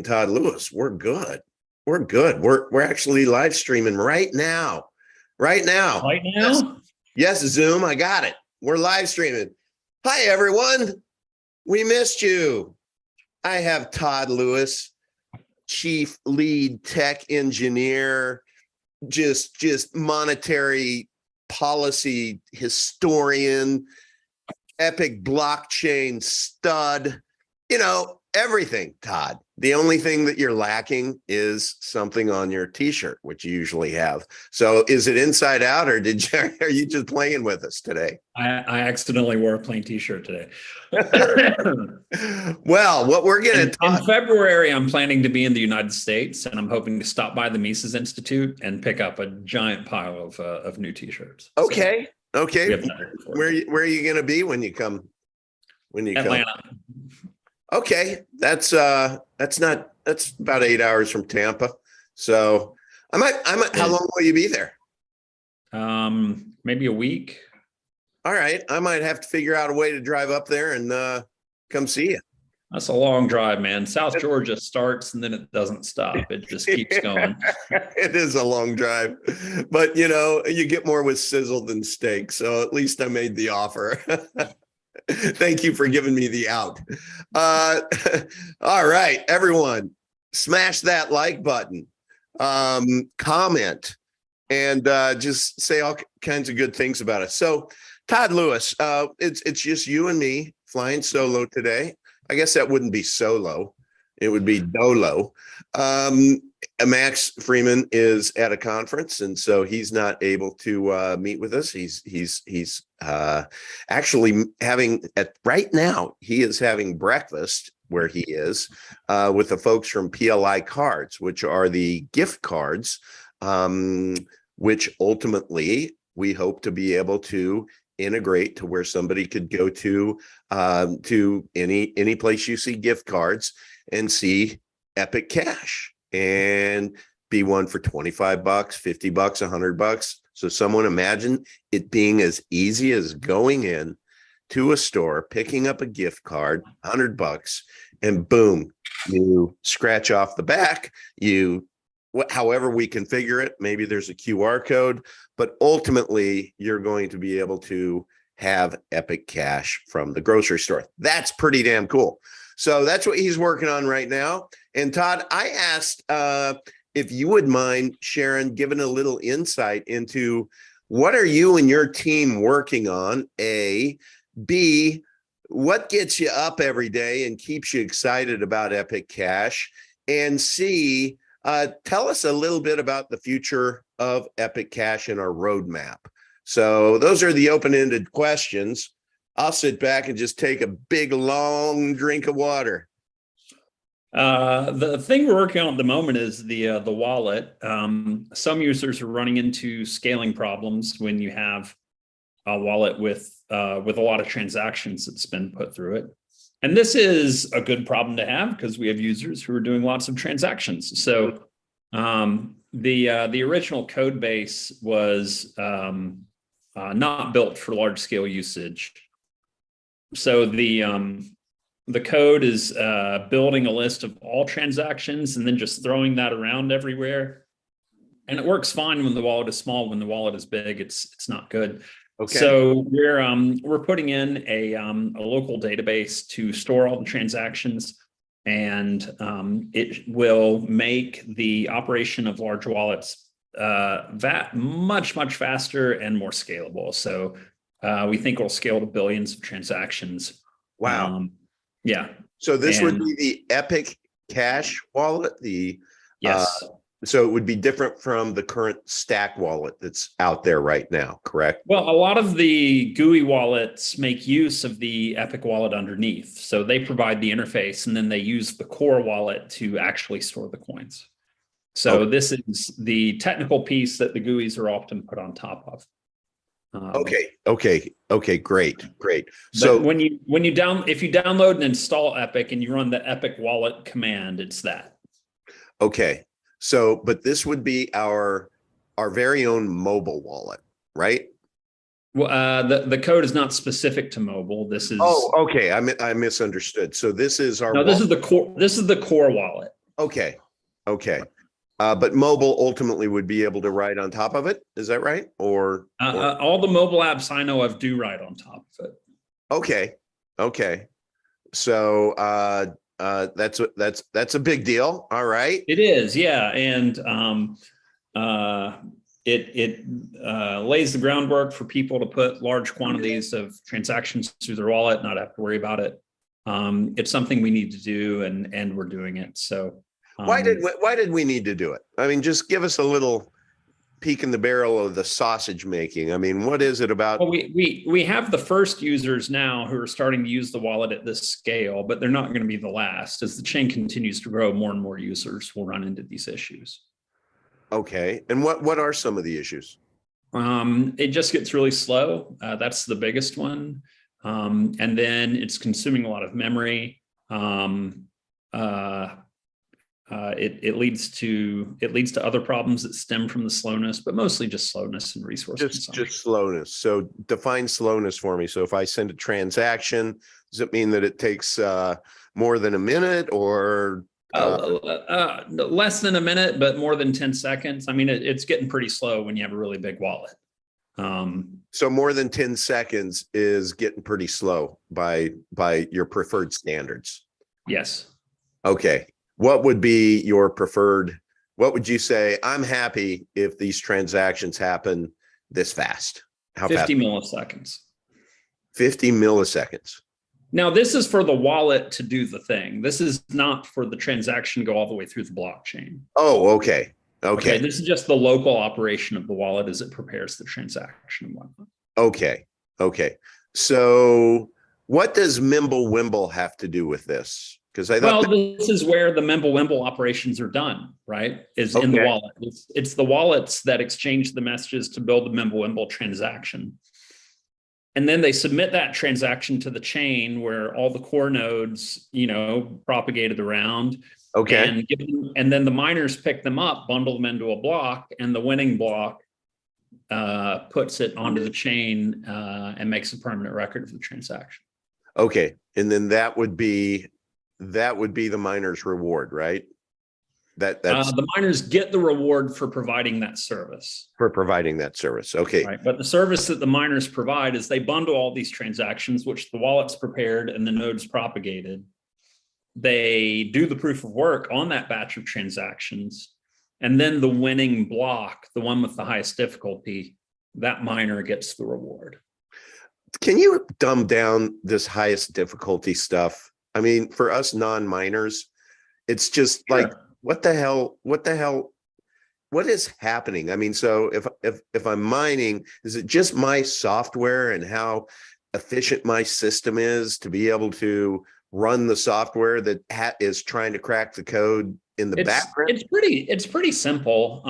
Todd Lewis, we're good. We're good. We're actually live streaming right now. Right now. Right now? Yes, Zoom. I got it. We're live streaming. Hi, everyone. We missed you. I have Todd Lewis, chief lead tech engineer, just monetary policy historian, epic blockchain stud, everything, Todd. The only thing that you're lacking is something on your t-shirt, which you usually have. So is it inside out, or are you just playing with us today? I accidentally wore a plain t-shirt today. Well, what we're going to in February, I'm planning to be in the United States, and I'm hoping to stop by the Mises Institute and pick up a giant pile of new t-shirts. Okay. So okay. Where are you going to be when you come? Atlanta. Okay, that's about 8 hours from Tampa. So I might. How long will you be there? Maybe a week. All right, I might have to figure out a way to drive up there and come see you. That's a long drive, man. South Georgia starts and then it doesn't stop. It just keeps going. It is a long drive, but you get more with sizzle than steak. So at least I made the offer. Thank you for giving me the out. All right, everyone, smash that like button, comment, and just say all kinds of good things about us. So, Todd Lewis, it's just you and me flying solo today. I guess that wouldn't be solo; it would be dolo. Max Freeman is at a conference, and so he's not able to meet with us. He's actually having right now. He is having breakfast where he is with the folks from PLI Cards, which are the gift cards, which ultimately we hope to be able to integrate to where somebody could go to any place you see gift cards and see Epic Cash and be one for $25, $50, $100. So someone imagine it being as easy as going in to a store, picking up a gift card, $100, and boom, you scratch off the back, however we configure it, maybe there's a QR code, but ultimately you're going to be able to have Epic Cash from the grocery store. That's pretty damn cool. So that's what he's working on right now. And Todd, I asked if you would mind, Sharon, giving a little insight into what are you and your team working on, A, B, what gets you up every day and keeps you excited about Epic Cash, and C, tell us a little bit about the future of Epic Cash and our roadmap. So those are the open-ended questions. I'll sit back and just take a big, long drink of water. The thing we're working on at the moment is the wallet. Some users are running into scaling problems when you have a wallet with a lot of transactions that's been put through it. And this is a good problem to have because we have users who are doing lots of transactions. So the original code base was not built for large scale usage. So the code is building a list of all transactions and then just throwing that around everywhere. And it works fine when the wallet is small. When the wallet is big, it's not good. Okay. So we're putting in a local database to store all the transactions, and it will make the operation of large wallets much faster and more scalable. So we think it'll scale to billions of transactions. Wow. Yeah. So this would be the Epic Cash wallet. Yes. So it would be different from the current stack wallet that's out there right now, correct? Well, a lot of the GUI wallets make use of the Epic wallet underneath. So they provide the interface, and then they use the core wallet to actually store the coins. So this is the technical piece that the GUIs are often put on top of. Okay, great. So if you download and install Epic and you run the Epic wallet command, it's that. Okay. So, but this would be our very own mobile wallet, right? Well, the code is not specific to mobile. This is okay. I misunderstood. So this is our no. This is the core. This is the core wallet. Okay. Okay. But mobile ultimately would be able to ride on top of it. Is that right? Or all the mobile apps I know of do ride on top of it. okay. Okay. So that's a big deal. All right. It is, yeah, and it lays the groundwork for people to put large quantities of transactions through their wallet, not have to worry about it. It's something we need to do, and we're doing it. So why did we need to do it? I mean, just give us a little peek in the barrel of the sausage making. I mean, what is it about? Well, we have the first users now who are starting to use the wallet at this scale, but they're not going to be the last. As the chain continues to grow, more and more users will run into these issues. Okay, and what are some of the issues? It just gets really slow. That's the biggest one, and then it's consuming a lot of memory. It leads to other problems that stem from the slowness, but mostly just slowness and resource consumption. Just slowness. So define slowness for me. So if I send a transaction, does it mean that it takes more than a minute, or less than a minute, but more than 10 seconds? I mean, it's getting pretty slow when you have a really big wallet. So more than 10 seconds is getting pretty slow by your preferred standards. Yes. Okay. What would be your preferred? What would you say? I'm happy if these transactions happen this fast. How 50 fast? milliseconds. 50 milliseconds. Now, this is for the wallet to do the thing. This is not for the transaction to go all the way through the blockchain. Oh, okay. Okay. This is just the local operation of the wallet as it prepares the transaction and whatnot. Okay. Okay. So what does Mimblewimble have to do with this? Because I thought this is where the Mimblewimble operations are done, right? Is in the wallet. It's the wallets that exchange the messages to build the Mimblewimble transaction. And then they submit that transaction to the chain where all the core nodes, propagated around. Okay. And then the miners pick them up, bundle them into a block, and the winning block puts it onto the chain and makes a permanent record of the transaction. Okay. And then that would be the miner's reward, right? That's the miners get the reward for providing that service. Okay. Right. But the service that the miners provide is they bundle all these transactions, which the wallet's prepared and the node's propagated. They do the proof of work on that batch of transactions. And then the winning block, the one with the highest difficulty, that miner gets the reward. Can you dumb down this highest difficulty stuff? I mean, for us non-miners, it's just like, what the hell? What is happening? I mean, so if I'm mining, is it just my software and how efficient my system is to be able to run the software that is trying to crack the code in the background? It's pretty simple.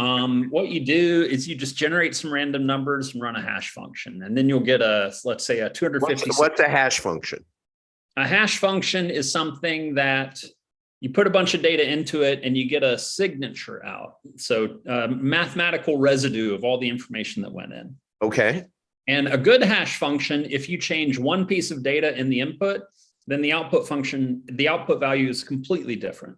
What you do is you just generate some random numbers and run a hash function, and then you'll get let's say a 250. What's a hash function? A hash function is something that you put a bunch of data into it and you get a signature out. So mathematical residue of all the information that went in. Okay. And a good hash function, if you change one piece of data in the input, then the output value is completely different.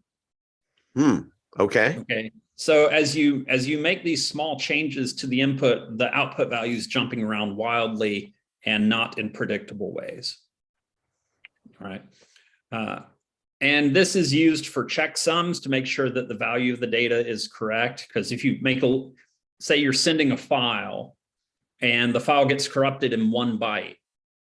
Okay. Okay. So as you make these small changes to the input, the output value is jumping around wildly and not in predictable ways. All right. And this is used for checksums to make sure that the value of the data is correct. Because if you say you're sending a file and the file gets corrupted in 1 byte,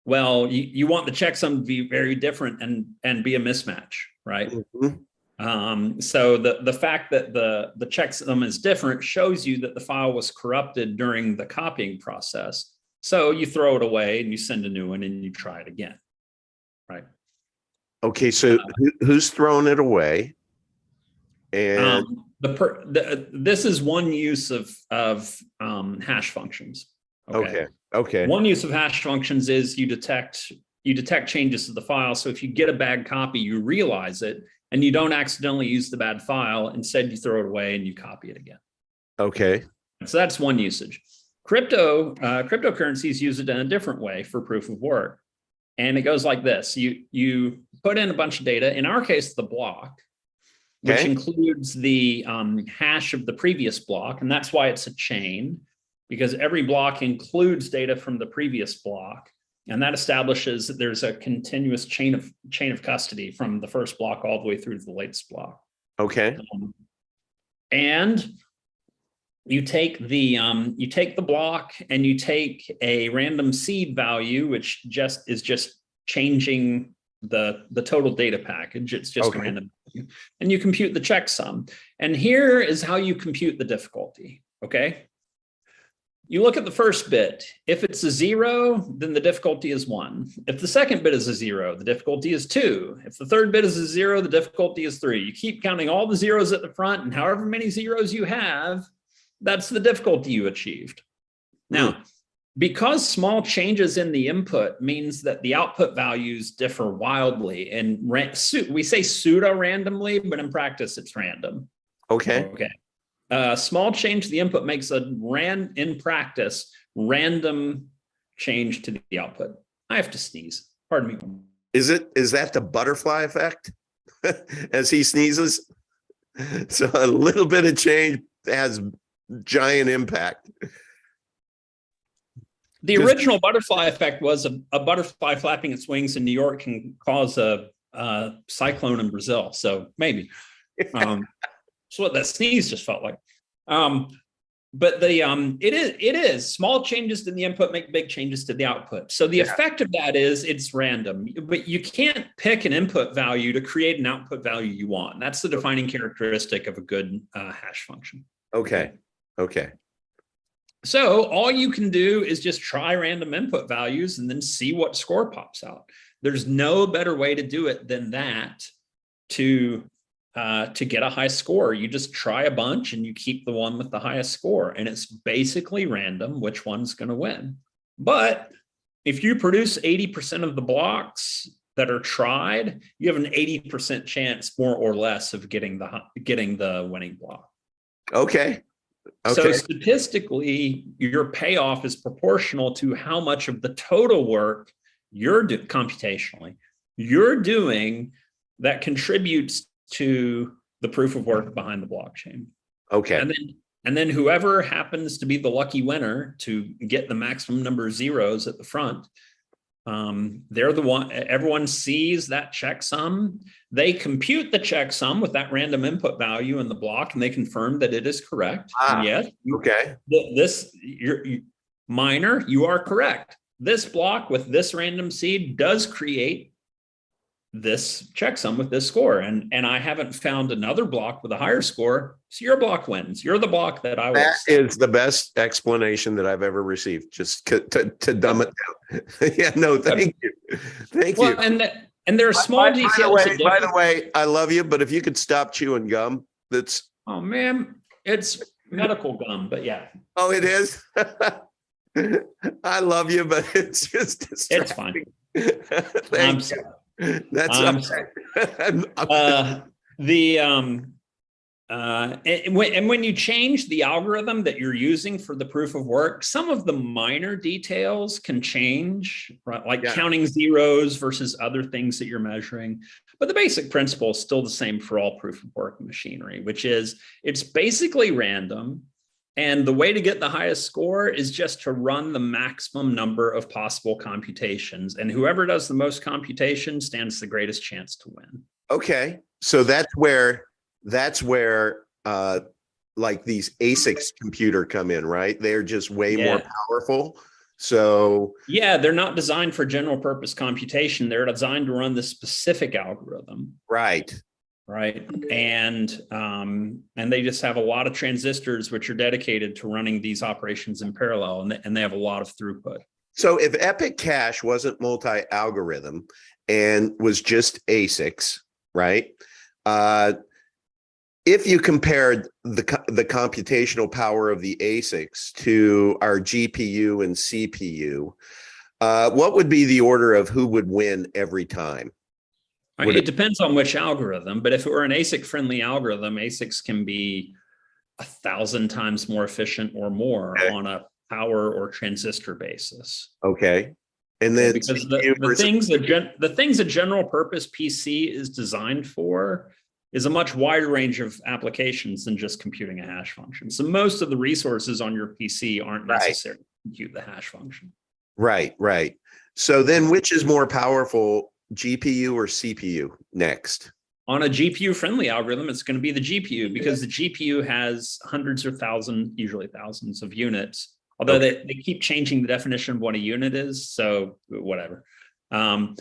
well, you want the checksum to be very different and be a mismatch, right? Mm-hmm. So the fact that the checksum is different shows you that the file was corrupted during the copying process. So you throw it away and you send a new one and you try it again, right? Okay, so who's throwing it away? And this is one use of hash functions. Okay. One use of hash functions is you detect changes to the file. So if you get a bad copy, you realize it and you don't accidentally use the bad file. Instead, you throw it away and you copy it again. Okay. So that's one usage. Cryptocurrencies use it in a different way for proof of work. And it goes like this. You put in a bunch of data, in our case, the block, which includes the hash of the previous block. And that's why it's a chain, because every block includes data from the previous block. And that establishes that there's a continuous chain of custody from the first block all the way through to the latest block. Okay. And you take the block and you take a random seed value, which is just changing the total data package. It's just random, and you compute the checksum. And here is how you compute the difficulty. Okay. You look at the first bit. If it's a 0, then the difficulty is 1. If the second bit is a 0, the difficulty is 2. If the third bit is a 0, the difficulty is 3. You keep counting all the zeros at the front, and however many zeros you have, that's the difficulty you achieved. Now, because small changes in the input means that the output values differ wildly, and we say pseudo-randomly, but in practice, it's random. Okay. Small change to the input makes in practice, random change to the output. I have to sneeze. Pardon me. Is that the butterfly effect? As he sneezes? So a little bit of change has giant impact. The original butterfly effect was a butterfly flapping its wings in New York can cause a cyclone in Brazil. So maybe. That's what that sneeze just felt like. But it is small changes to the input make big changes to the output. So the effect of that is it's random, but you can't pick an input value to create an output value you want. That's the defining characteristic of a good hash function. Okay. So all you can do is just try random input values and then see what score pops out. There's no better way to do it than that to get a high score. You just try a bunch and you keep the one with the highest score, and it's basically random which one's going to win. But if you produce 80% of the blocks that are tried, you have an 80% chance, more or less, of getting the winning block. Okay. So statistically, your payoff is proportional to how much of the total work computationally you're doing that contributes to the proof of work behind the blockchain. Okay. And then whoever happens to be the lucky winner to get the maximum number of zeros at the front, they're the one. Everyone sees that checksum. They compute the checksum with that random input value in the block, and they confirm that it is correct. And yes. Okay. Miner, you are correct. This block with this random seed does create this checksum with this score, and I haven't found another block with a higher score, so your block wins. You're the block that I was. That is the best explanation that I've ever received. Just to dumb it down. Yeah, no, thank you. And there are small details. By the way, I love you, but if you could stop chewing gum, that's. Oh man, it's medical gum, but yeah. Oh, it is. I love you, but it's just distracting. It's fine. I'm sorry. That's and when you change the algorithm that you're using for the proof of work, some of the minor details can change, right? Like counting zeros versus other things that you're measuring. But the basic principle is still the same for all proof of work machinery, which is it's basically random. And the way to get the highest score is just to run the maximum number of possible computations. And whoever does the most computation stands the greatest chance to win. Okay. So that's where like these ASICs computer come in, right? They're just way more powerful. So yeah, they're not designed for general purpose computation. They're designed to run this specific algorithm. Right. And they just have a lot of transistors which are dedicated to running these operations in parallel, and they have a lot of throughput. So if Epic Cache wasn't multi-algorithm and was just ASICs, right? If you compared the computational power of the ASICs to our GPU and CPU, what would be the order of who would win every time? It depends on which algorithm, but if it were an ASIC-friendly algorithm, ASICs can be 1,000 times more efficient or more power or transistor basis. Okay. And then because the things a general purpose PC is designed for is a much wider range of applications than just computing a hash function. So most of the resources on your PC aren't necessary to compute the hash function. Right. So then which is more powerful, GPU or CPU next? On a GPU-friendly algorithm, it's going to be the GPU because the GPU has hundreds or thousands, usually thousands of units, although they keep changing the definition of what a unit is, so whatever. A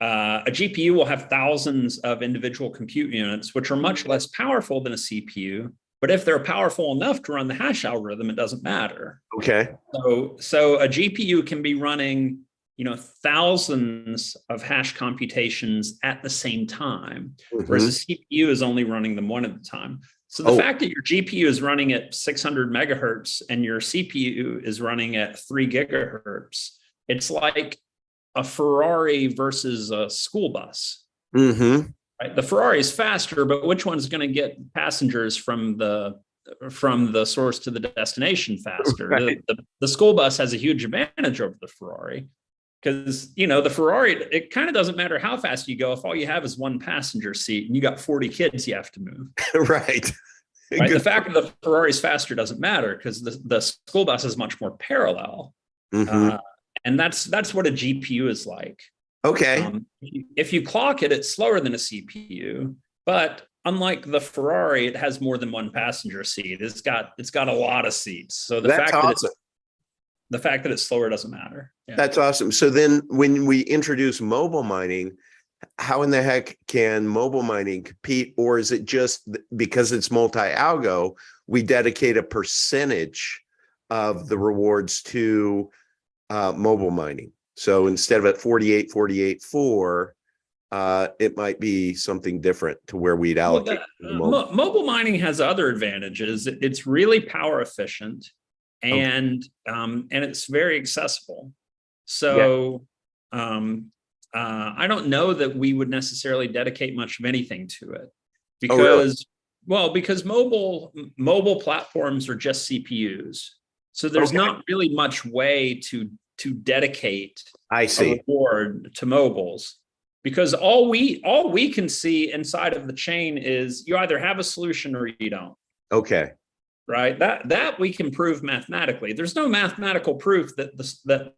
GPU will have thousands of individual compute units, which are much less powerful than a CPU, but if they're powerful enough to run the hash algorithm, it doesn't matter. Okay. So a GPU can be running, thousands of hash computations at the same time, whereas a CPU is only running them one at a time. So the fact that your GPU is running at 600 megahertz and your CPU is running at 3 gigahertz, it's like a Ferrari versus a school bus. Right? The Ferrari is faster, but which one's going to get passengers from the source to the destination faster? Right. The school bus has a huge advantage over the Ferrari because, the Ferrari, it kind of doesn't matter how fast you go if all you have is one passenger seat and you got 40 kids you have to move. Right. The fact that the Ferrari is faster doesn't matter because the school bus is much more parallel. And that's what a GPU is like. Okay. If you clock it, it's slower than a CPU, but unlike the Ferrari, it has more than one passenger seat. It's got a lot of seats. So the fact that it's slower doesn't matter. Yeah. That's awesome. So then when we introduce mobile mining, how in the heck can mobile mining compete? Or is it just because it's multi-algo, we dedicate a percentage of the rewards to mobile mining? So instead of at 48.4, it might be something different to where we'd allocate. Mobile mining has other advantages. It's really power efficient and it's very accessible. So I don't know that we would necessarily dedicate much of anything to it because mobile platforms are just CPUs. So there's not really much way to dedicate a reward to mobiles because all we can see inside of the chain is you either have a solution or you don't. Okay. Right. That we can prove mathematically. There's no mathematical proof that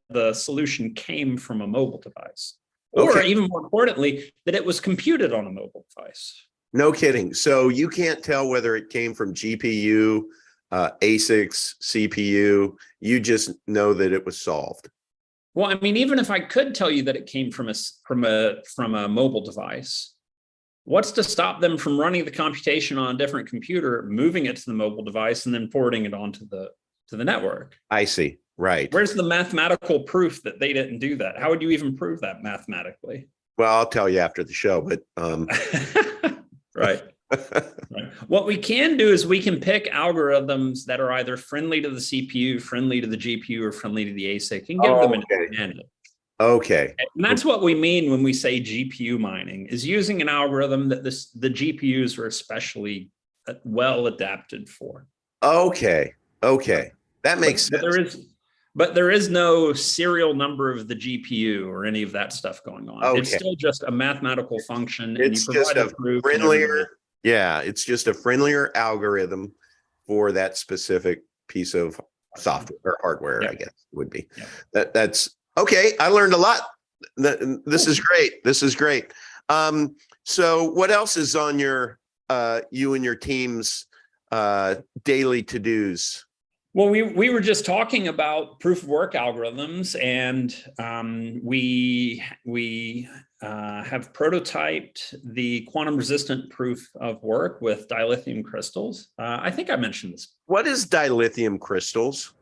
the solution came from a mobile device, or even more importantly, that it was computed on a mobile device. No kidding. So you can't tell whether it came from GPU, ASICs, CPU. You just know that it was solved. Well, I mean, even if I could tell you that it came from a mobile device, what's to stop them from running the computation on a different computer, moving it to the mobile device, and then forwarding it onto the network? I see. Right. Where's the mathematical proof that they didn't do that? How would you even prove that mathematically? Well, I'll tell you after the show, but right. Right. What we can do is we can pick algorithms that are either friendly to the CPU, friendly to the GPU, or friendly to the ASIC and give them an advantage. Okay. And that's what we mean when we say GPU mining, is using an algorithm that the GPUs are especially well adapted for. Okay. That makes sense. But there is no serial number of the GPU or any of that stuff going on. Okay. It's still just a mathematical function. It's just a friendlier. Yeah, it's just a friendlier algorithm for that specific piece of software or hardware, I guess would be. That's okay. I learned a lot. This is great. This is great. So what else is on your you and your team's daily to-dos? Well, we were just talking about proof of work algorithms, and we have prototyped the quantum resistant proof of work with dilithium crystals. I think I mentioned this. What is dilithium crystals?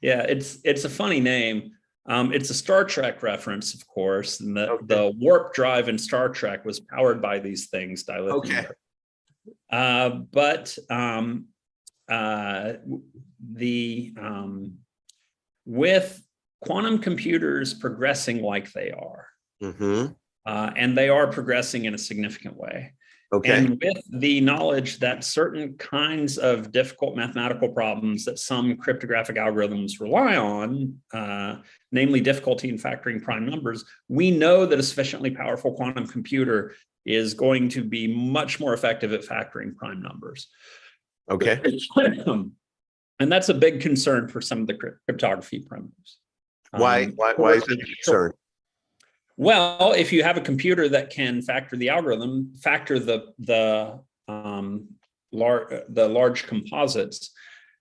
Yeah, it's a funny name. It's a Star Trek reference, of course, and the warp drive in Star Trek was powered by these things, dilithium. With quantum computers progressing like they are, and they are progressing in a significant way, Okay. And with the knowledge that certain kinds of difficult mathematical problems that some cryptographic algorithms rely on, namely difficulty in factoring prime numbers, we know that a sufficiently powerful quantum computer is going to be much more effective at factoring prime numbers. Okay. And that's a big concern for some of the cryptography primitives. Why is it a concern? Well, if you have a computer that can factor the algorithm, factor the large composites,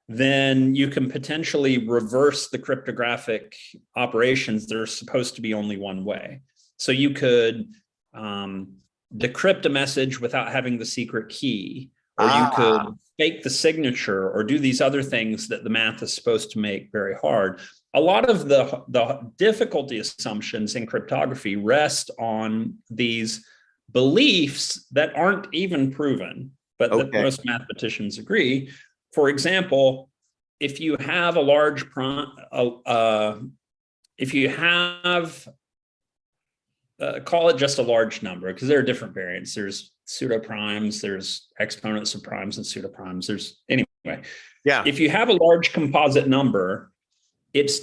then you can potentially reverse the cryptographic operations that are supposed to be only one way. So you could decrypt a message without having the secret key, or you could fake the signature, or do these other things that the math is supposed to make very hard. A lot of the difficulty assumptions in cryptography rest on these beliefs that aren't even proven, but that most mathematicians agree. For example, if you have a large if you have call it just a large number, because there are different variants. There's pseudo-primes, there's exponents of primes and pseudo-primes. There's anyway. Yeah. If you have a large composite number, it's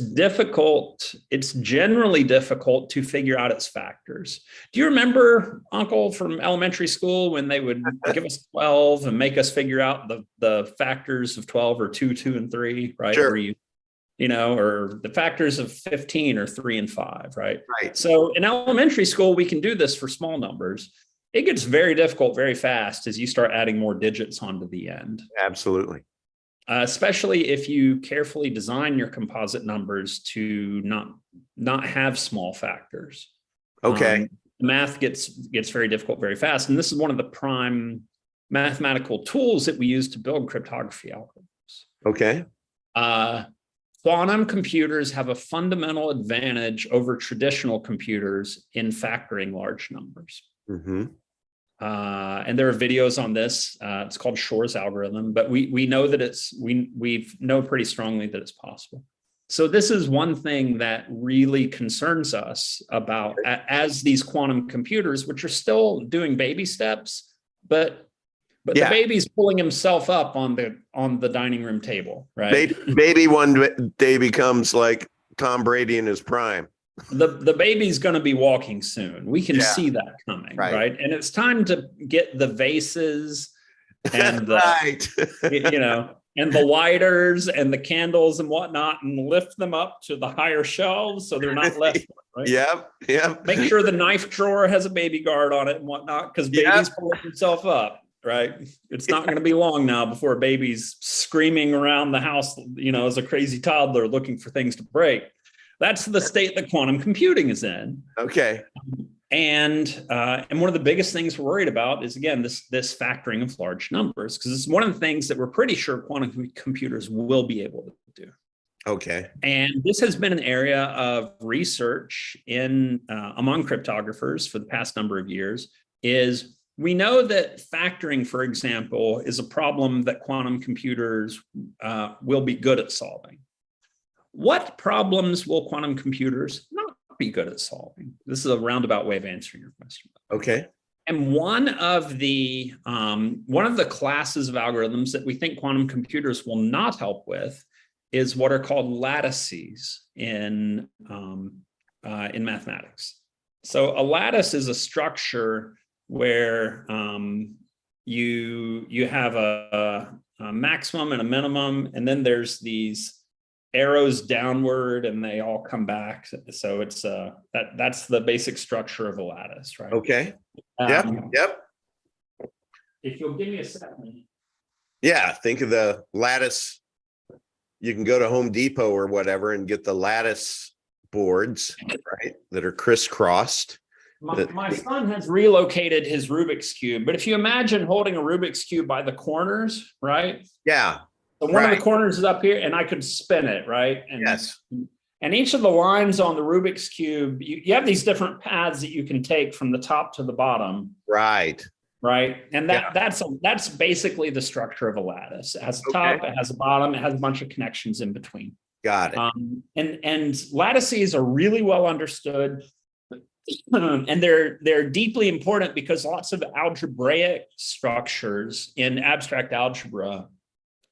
generally difficult to figure out its factors. Do you remember, Uncle, from elementary school when they would give us 12 and make us figure out the factors of 12 or 2, 2, and 3, right? Sure. Or or the factors of 15 or 3 and 5, right? Right. So in elementary school, we can do this for small numbers. It gets very difficult very fast as you start adding more digits onto the end. Absolutely. Especially if you carefully design your composite numbers to not have small factors. Okay. Math gets very difficult very fast. And this is one of the prime mathematical tools that we use to build cryptography algorithms. Okay. Quantum computers have a fundamental advantage over traditional computers in factoring large numbers. Mm-hmm. And there are videos on this. It's called Shor's algorithm, but we know that we know pretty strongly that it's possible. So this is one thing that really concerns us about as these quantum computers, which are still doing baby steps, but the baby's pulling himself up on the dining room table, right? Baby one day becomes like Tom Brady in his prime. The baby's going to be walking soon. We can see that coming, right? And it's time to get the vases and the and the lighters and the candles and whatnot, and lift them up to the higher shelves so they're not left. Right? Yep. Make sure the knife drawer has a baby guard on it and whatnot, because baby's pulling himself up. Right. It's not going to be long now before a baby's screaming around the house, as a crazy toddler looking for things to break. That's the state that quantum computing is in. Okay. And one of the biggest things we're worried about is, again, this factoring of large numbers, because it's one of the things that we're pretty sure quantum computers will be able to do. Okay. And this has been an area of research among cryptographers for the past number of years. We know that factoring, for example, is a problem that quantum computers will be good at solving. What problems will quantum computers not be good at solving? This is a roundabout way of answering your question. Okay. And one of the classes of algorithms that we think quantum computers will not help with is what are called lattices in mathematics. So a lattice is a structure where you have a maximum and a minimum, and then there's these arrows downward and they all come back. So it's that's the basic structure of a lattice, right? Okay. Yep. If you'll give me a second. Yeah, think of the lattice. You can go to Home Depot or whatever and get the lattice boards, right, that are crisscrossed. My son has relocated his Rubik's Cube, but if you imagine holding a Rubik's Cube by the corners, right? Yeah. So one of the corners is up here, and I could spin it, right? And, yes. And each of the lines on the Rubik's Cube, you have these different paths that you can take from the top to the bottom. Right. Right. And that's basically the structure of a lattice. It has a top, it has a bottom, it has a bunch of connections in between. Got it. And lattices are really well understood. And they're deeply important because lots of algebraic structures in abstract algebra,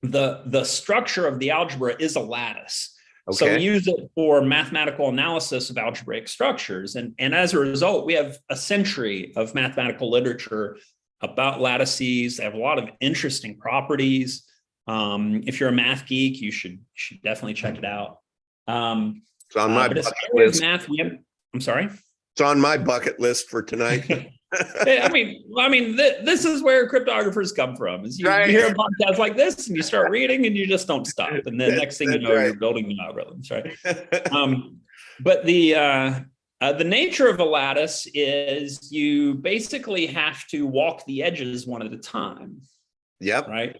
the structure of the algebra is a lattice. So we Okay. use it for mathematical analysis of algebraic structures. And as a result, we have a century of mathematical literature about lattices. They have a lot of interesting properties. If you're a math geek, you should definitely check it out. It's on my But as bucket far as list. math, I'm sorry. It's on my bucket list for tonight. This is where cryptographers come from. Is you Right. hear a podcast like this and you start reading and you just don't stop, and then next thing you know, right. you're building new algorithms, right? But the nature of a lattice is you basically have to walk the edges one at a time. Yep. Right.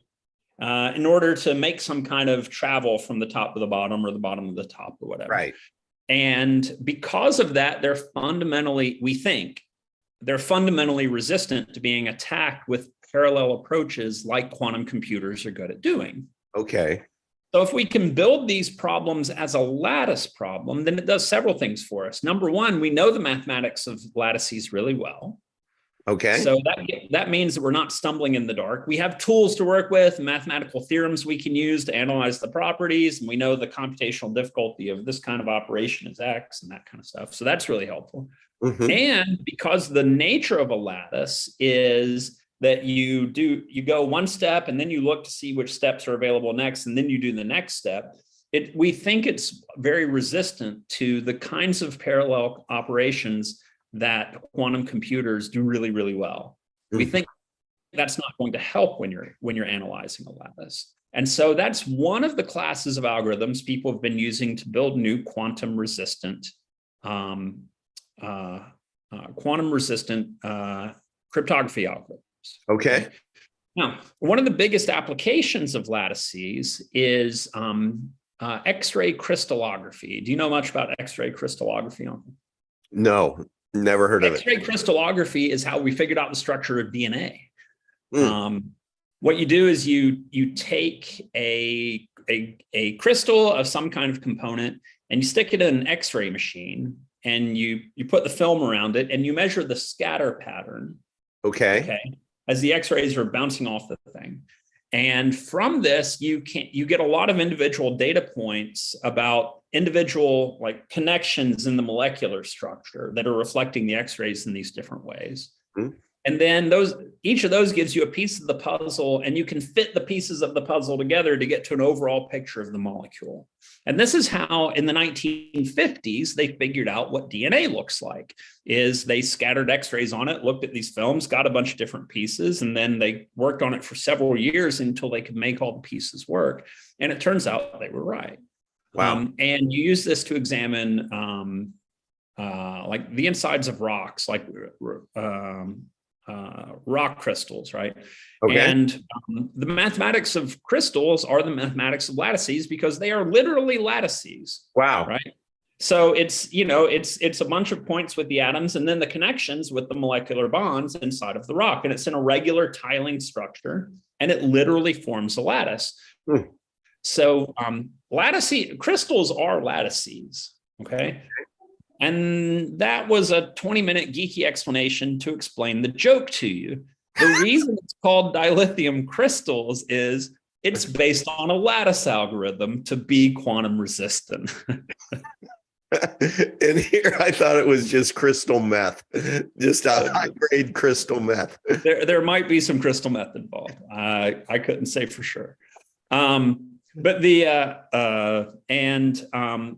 In order to make some kind of travel from the top to the bottom or the bottom to the top or whatever. Right. And because of that, we think they're fundamentally resistant to being attacked with parallel approaches like quantum computers are good at doing. Okay. So if we can build these problems as a lattice problem, then it does several things for us. Number one, we know the mathematics of lattices really well. Okay. So that means that we're not stumbling in the dark. We have tools to work with, mathematical theorems we can use to analyze the properties, and we know the computational difficulty of this kind of operation is X and that kind of stuff. So that's really helpful. Mm-hmm. And because the nature of a lattice is that you go one step and then you look to see which steps are available next, and then you do the next step. We think it's very resistant to the kinds of parallel operations that quantum computers do really, really well. Mm-hmm. We think that's not going to help when you're analyzing a lattice. And so that's one of the classes of algorithms people have been using to build new quantum resistant cryptography algorithms. Okay. Now, one of the biggest applications of lattices is X-ray crystallography. Do you know much about X-ray crystallography? No, never heard of it. X-ray crystallography is how we figured out the structure of DNA. What you do is you take a crystal of some kind of component and you stick it in an X-ray machine, and you put the film around it and you measure the scatter pattern. Okay. As the X-rays are bouncing off the thing. And from this, you get a lot of individual data points about individual connections in the molecular structure that are reflecting the X-rays in these different ways. Mm-hmm. And then each of those gives you a piece of the puzzle, and you can fit the pieces of the puzzle together to get to an overall picture of the molecule. And this is how in the 1950s, they figured out what DNA looks like. Is they scattered X-rays on it, looked at these films, got a bunch of different pieces, and then they worked on it for several years until they could make all the pieces work. And it turns out they were right. Wow. And you use this to examine the insides of rocks, rock crystals, right? Okay. And the mathematics of crystals are the mathematics of lattices because they are literally lattices. Wow. Right. So it's a bunch of points with the atoms and then the connections with the molecular bonds inside of the rock. And it's in a regular tiling structure, and it literally forms a lattice. So crystals are lattices. Okay. And that was a 20-minute geeky explanation to explain the joke to you. The reason it's called dilithium crystals is it's based on a lattice algorithm to be quantum resistant. And here I thought it was just crystal meth, just a high-grade crystal meth. There might be some crystal meth involved. I couldn't say for sure. But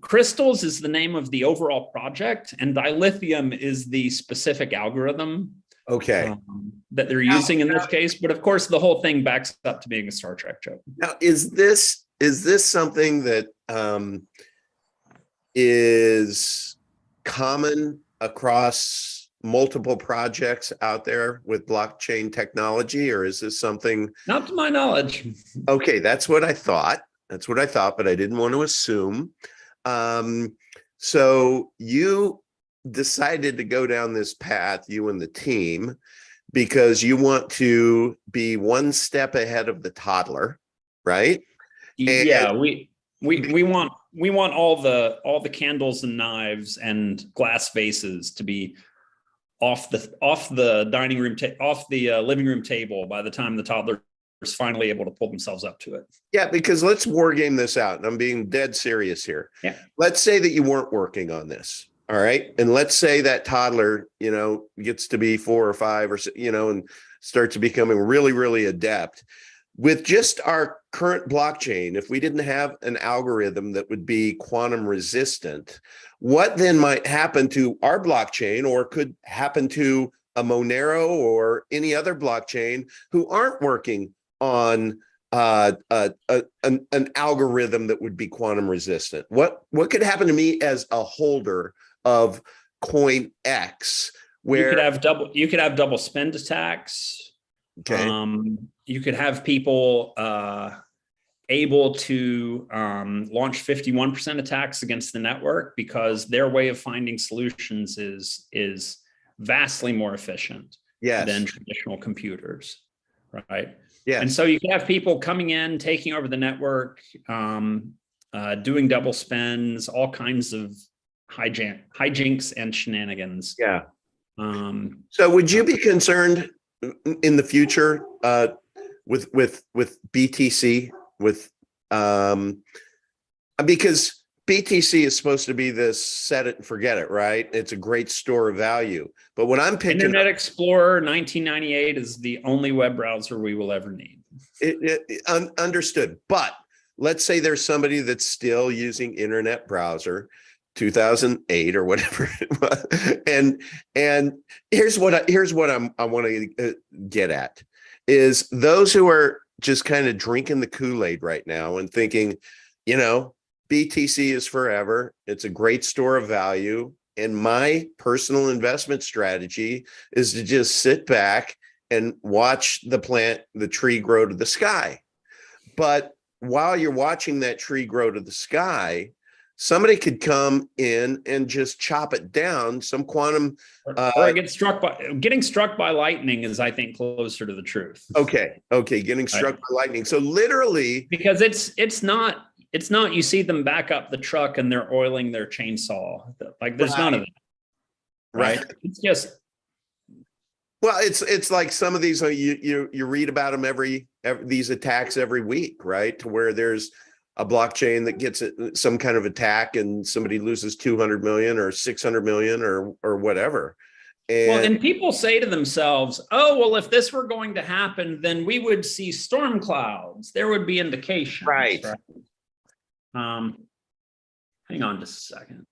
crystals is the name of the overall project, and dilithium is the specific algorithm. Okay. That they're using in this case. But of course, the whole thing backs up to being a Star Trek joke. Now, is this something that is common across multiple projects out there with blockchain technology, or is this something? Not to my knowledge. Okay, that's what I thought. But I didn't want to assume. So you decided to go down this path, you and the team, because you want to be one step ahead of the toddler, right? Yeah, we we want all the candles and knives and glass vases to be off the dining room off the living room table by the time the toddler is finally able to pull themselves up to it. Yeah, because let's war game this out, and I'm being dead serious here. Yeah. Let's say that you weren't working on this. All right. And let's say that toddler, gets to be 4 or 5 or, and starts becoming really, really adept. With just our current blockchain, if we didn't have an algorithm that would be quantum resistant, what then might happen to our blockchain, or could happen to a Monero or any other blockchain who aren't working on an algorithm that would be quantum resistant? What could happen to me as a holder of coin X, where you could have double spend attacks? Okay. You could have people able to launch 51% attacks against the network because their way of finding solutions is vastly more efficient than traditional computers, right? Yes. And so you can have people coming in, taking over the network, doing double spends, all kinds of hijinks and shenanigans. Yeah. So would you be concerned in the future with BTC, because BTC is supposed to be this set it and forget it, right? It's a great store of value. But when I'm picking Internet Explorer 1998 is the only web browser we will ever need. Understood. But let's say there's somebody that's still using Internet Browser 2008 or whatever it was. And here's what I want to get at is those who are just kind of drinking the Kool-Aid right now and thinking, BTC is forever. It's a great store of value. And my personal investment strategy is to just sit back and watch the tree grow to the sky. But while you're watching that tree grow to the sky, somebody could come in and just chop it down. Some quantum, or getting struck by lightning is, I think, closer to the truth. Okay, getting struck by lightning. So literally, because it's not you see them back up the truck and they're oiling their chainsaw. Like there's none of that. Right? It's just. Well, it's like some of these you read about them every these attacks every week, right? To where there's a blockchain that gets some kind of attack and somebody loses 200 million or 600 million or whatever. And people say to themselves, oh, well, if this were going to happen, then we would see storm clouds. There would be indications. Right. Hang on just a second.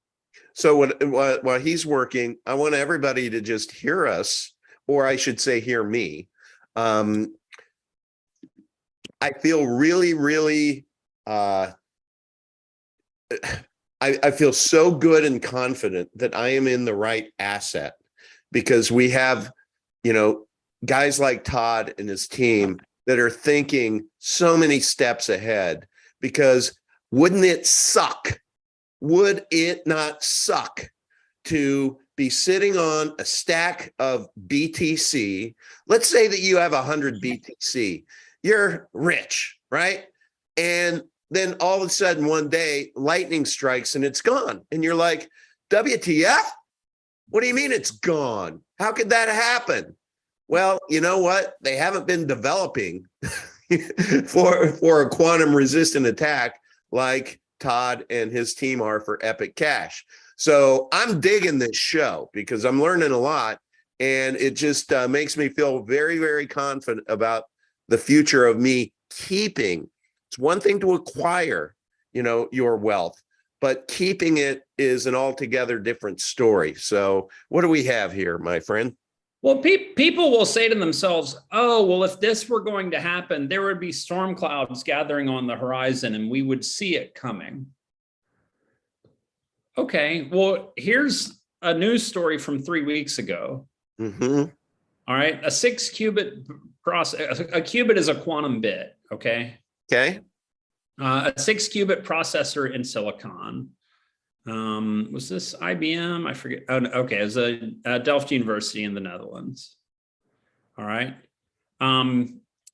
So while he's working, I want everybody to just hear us, or I should say, hear me. I feel really, really, I feel so good and confident that I am in the right asset because we have, guys like Todd and his team that are thinking so many steps ahead. Because wouldn't it suck? Would it not suck to be sitting on a stack of BTC? Let's say that you have 100 BTC. You're rich, right? And then all of a sudden one day lightning strikes and it's gone. And you're like, WTF? What do you mean it's gone? How could that happen? Well, you know what? They haven't been developing for a quantum resistant attack like Todd and his team are for Epic Cash. So I'm digging this show because I'm learning a lot, and it just makes me feel very, very confident about the future of me keeping. It's one thing to acquire, your wealth, but keeping it is an altogether different story. So what do we have here, my friend? Well, people will say to themselves, oh, well, if this were going to happen, there would be storm clouds gathering on the horizon and we would see it coming. Okay, well, here's a news story from 3 weeks ago. Mm-hmm. All right, a 6-qubit process. A qubit is a quantum bit, okay? Okay. A 6-qubit processor in silicon. Was this IBM? I forget. Oh, no, okay, it was a Delft University in the Netherlands. All right.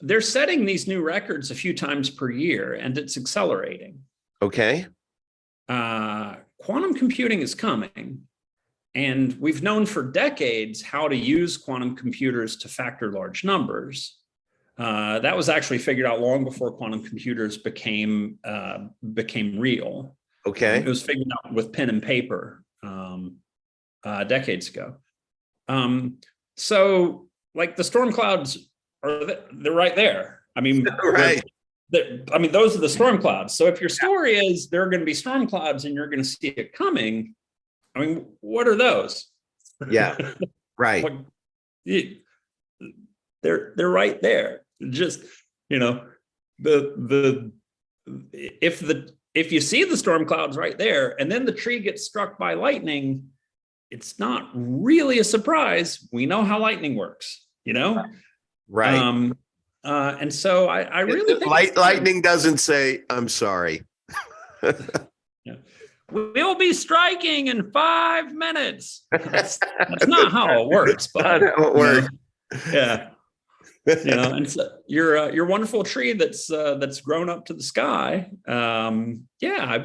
They're setting these new records a few times per year, and it's accelerating. Okay. Quantum computing is coming, and we've known for decades how to use quantum computers to factor large numbers. That was actually figured out long before quantum computers became real. Okay. It was figured out with pen and paper decades ago. So, like, the storm clouds they're right there. I mean, Right. Those are the storm clouds. So if your story is there are going to be storm clouds and you're going to see it coming, I mean, what are those? Yeah. Right. They're right there. Just, the if you see the storm clouds right there and then the tree gets struck by lightning, it's not really a surprise. We know how lightning works, Right. And so I really think lightning doesn't say, I'm sorry. Yeah. We'll be striking in 5 minutes. That's not how it works, but it works. Yeah. And so your wonderful tree that's grown up to the sky. Yeah,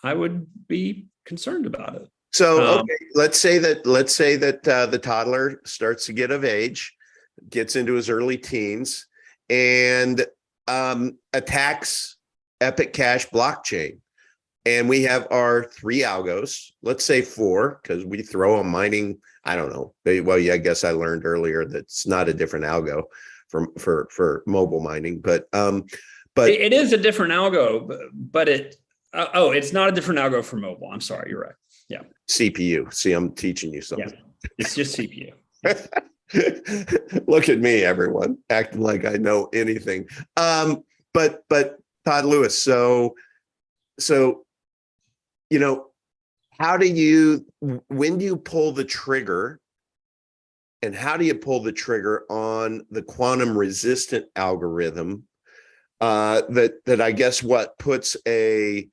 I would be concerned about it. So, okay, let's say that the toddler starts to get of age, gets into his early teens, and attacks Epic Cache blockchain. And we have our 3 algos, let's say 4, because we throw a mining, I don't know. Well, yeah, I guess I learned earlier that's not a different algo for mobile mining, but it is a different algo, but it's not a different algo for mobile. I'm sorry, you're right. Yeah. CPU. See, I'm teaching you something. Yeah, it's just CPU. Look at me, everyone, acting like I know anything. But Todd Lewis, so when do you pull the trigger, and how do you pull the trigger on the quantum resistant algorithm that I guess puts a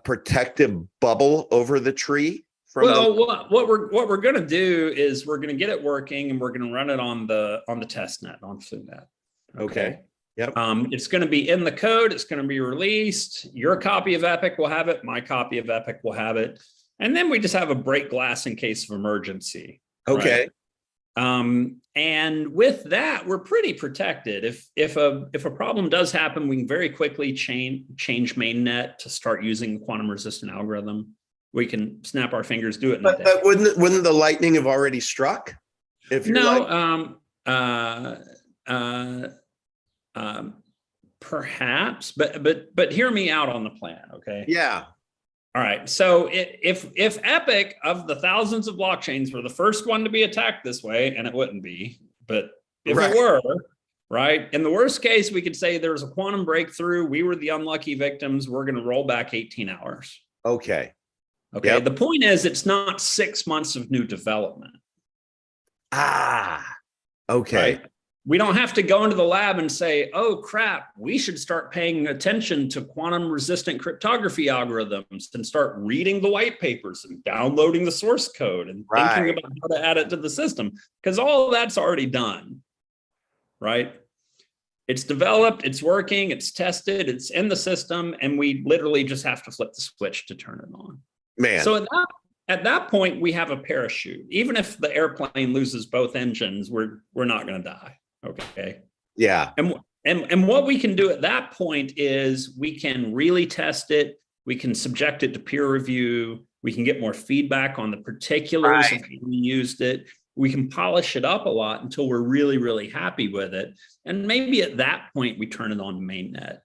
protective bubble over the tree? What we're going to do is we're going to get it working, and we're going to run it on the test net on FluNet. Okay. Yep. It's going to be in the code. It's going to be released. Your copy of Epic will have it. My copy of Epic will have it. And then we just have a break glass in case of emergency. Okay. Right? And with that, we're pretty protected. If a problem does happen, we can very quickly change mainnet to start using quantum resistant algorithm. We can snap our fingers, do it in a day. But wouldn't the lightning have already struck? Perhaps, but hear me out on the plan, okay? Yeah. All right. So if Epic, of the thousands of blockchains, were the first one to be attacked this way, and it wouldn't be, but if it were, right, in the worst case, we could say there was a quantum breakthrough. We were the unlucky victims. We're going to roll back 18 hours. Okay. Okay. Yep. The point is, it's not 6 months of new development. Okay. Right? We don't have to go into the lab and say, oh, crap, we should start paying attention to quantum resistant cryptography algorithms and start reading the white papers and downloading the source code and thinking about how to add it to the system, because all of that's already done, right? It's developed, it's working, it's tested, it's in the system, and we literally just have to flip the switch to turn it on. Man. So at that point, we have a parachute. Even if the airplane loses both engines, we're not going to die. Okay. Yeah. And what we can do at that point is we can really test it. We can subject it to peer review. We can get more feedback on the particulars of how we used it. We can polish it up a lot until we're really, really happy with it. And maybe at that point we turn it on to mainnet.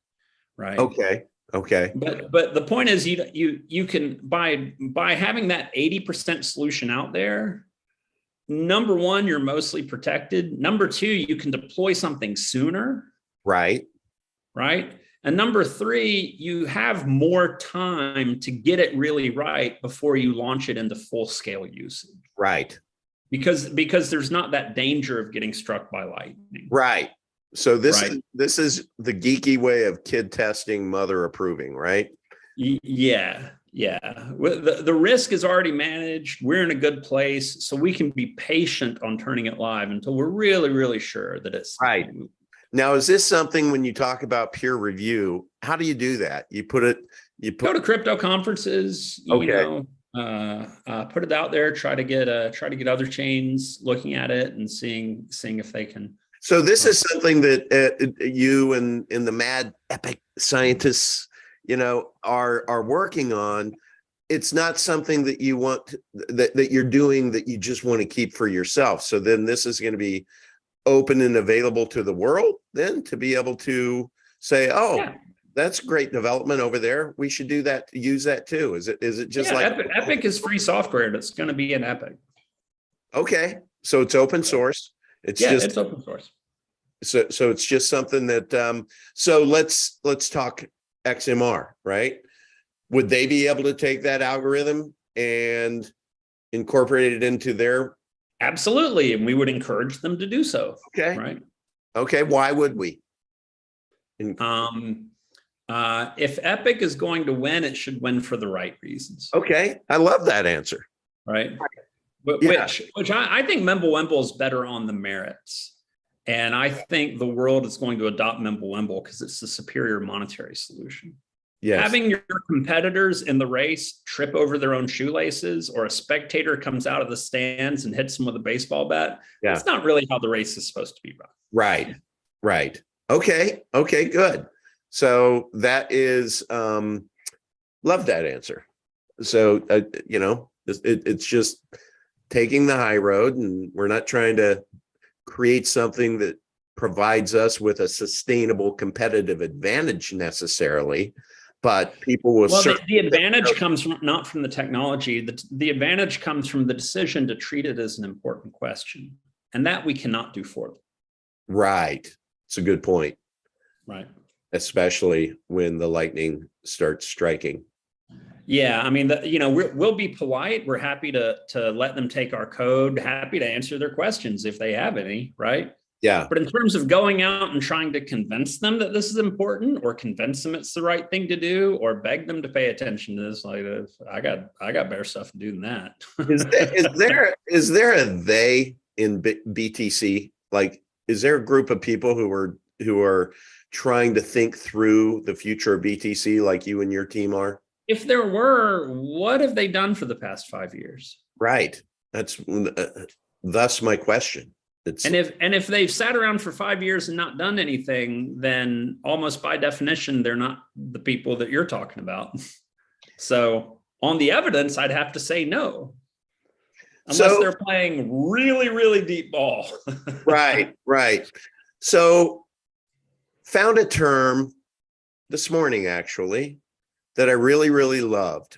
Right. Okay. But the point is, you can, by having that 80% solution out there, number one, you're mostly protected. Number two, you can deploy something sooner. Right. And number three, you have more time to get it really right before you launch it into full scale usage. Right. Because there's not that danger of getting struck by lightning. Right. So this is the geeky way of kid testing, mother approving, right? Yeah. The risk is already managed. We're in a good place, so we can be patient on turning it live until we're really, really sure that it's right. Now, is this something, when you talk about peer review, how do you do that? You put Go to crypto conferences, okay. put it out there, try to get other chains looking at it and seeing if they can. So this is something that you and the mad epic scientists, are working on. It's not something that you want that you're doing that you just want to keep for yourself. So then this is going to be open and available to the world then to be able to say, oh, Yeah. that's great development over there. We should do that, use that too. Is it just like Epic is free software that's going to be in Epic. Okay. So it's open source. It's open source. So it's just something that so let's talk XMR, right? Would they be able to take that algorithm and incorporate it into their? Absolutely, and we would encourage them to do so. Okay. Right. Okay. Why would we? If Epic is going to win, it should win for the right reasons. Okay. I love that answer. Right. But Yeah. which I think Mimblewimble is better on the merits. And I think the world is going to adopt Mimblewimble because it's the superior monetary solution. Yes. Having your competitors in the race trip over their own shoelaces, or a spectator comes out of the stands and hits them with a baseball bat, that's not really how the race is supposed to be run. Right. Right. Okay. Okay, good. So that is, love that answer. So, it's just taking the high road, and we're not trying to create something that provides us with a sustainable competitive advantage necessarily, but people will. Well, the advantage comes not from the technology. The advantage comes from the decision to treat it as an important question, and that we cannot do for them. Right. It's a good point. Right. Especially when the lightning starts striking. Yeah, I mean, we'll be polite. We're happy to let them take our code. Happy to answer their questions if they have any, right? Yeah. But in terms of going out and trying to convince them that this is important, or convince them it's the right thing to do, or beg them to pay attention to this, like I got better stuff to do than that. Is there a they in BTC? Like, is there a group of people who are trying to think through the future of BTC like you and your team are? If there were, what have they done for the past 5 years? Right. That's thus my question. And if they've sat around for 5 years and not done anything, then almost by definition, they're not the people that you're talking about. So on the evidence, I'd have to say no. Unless they're playing really, really deep ball. Right. So found a term this morning, actually, that I really, really loved.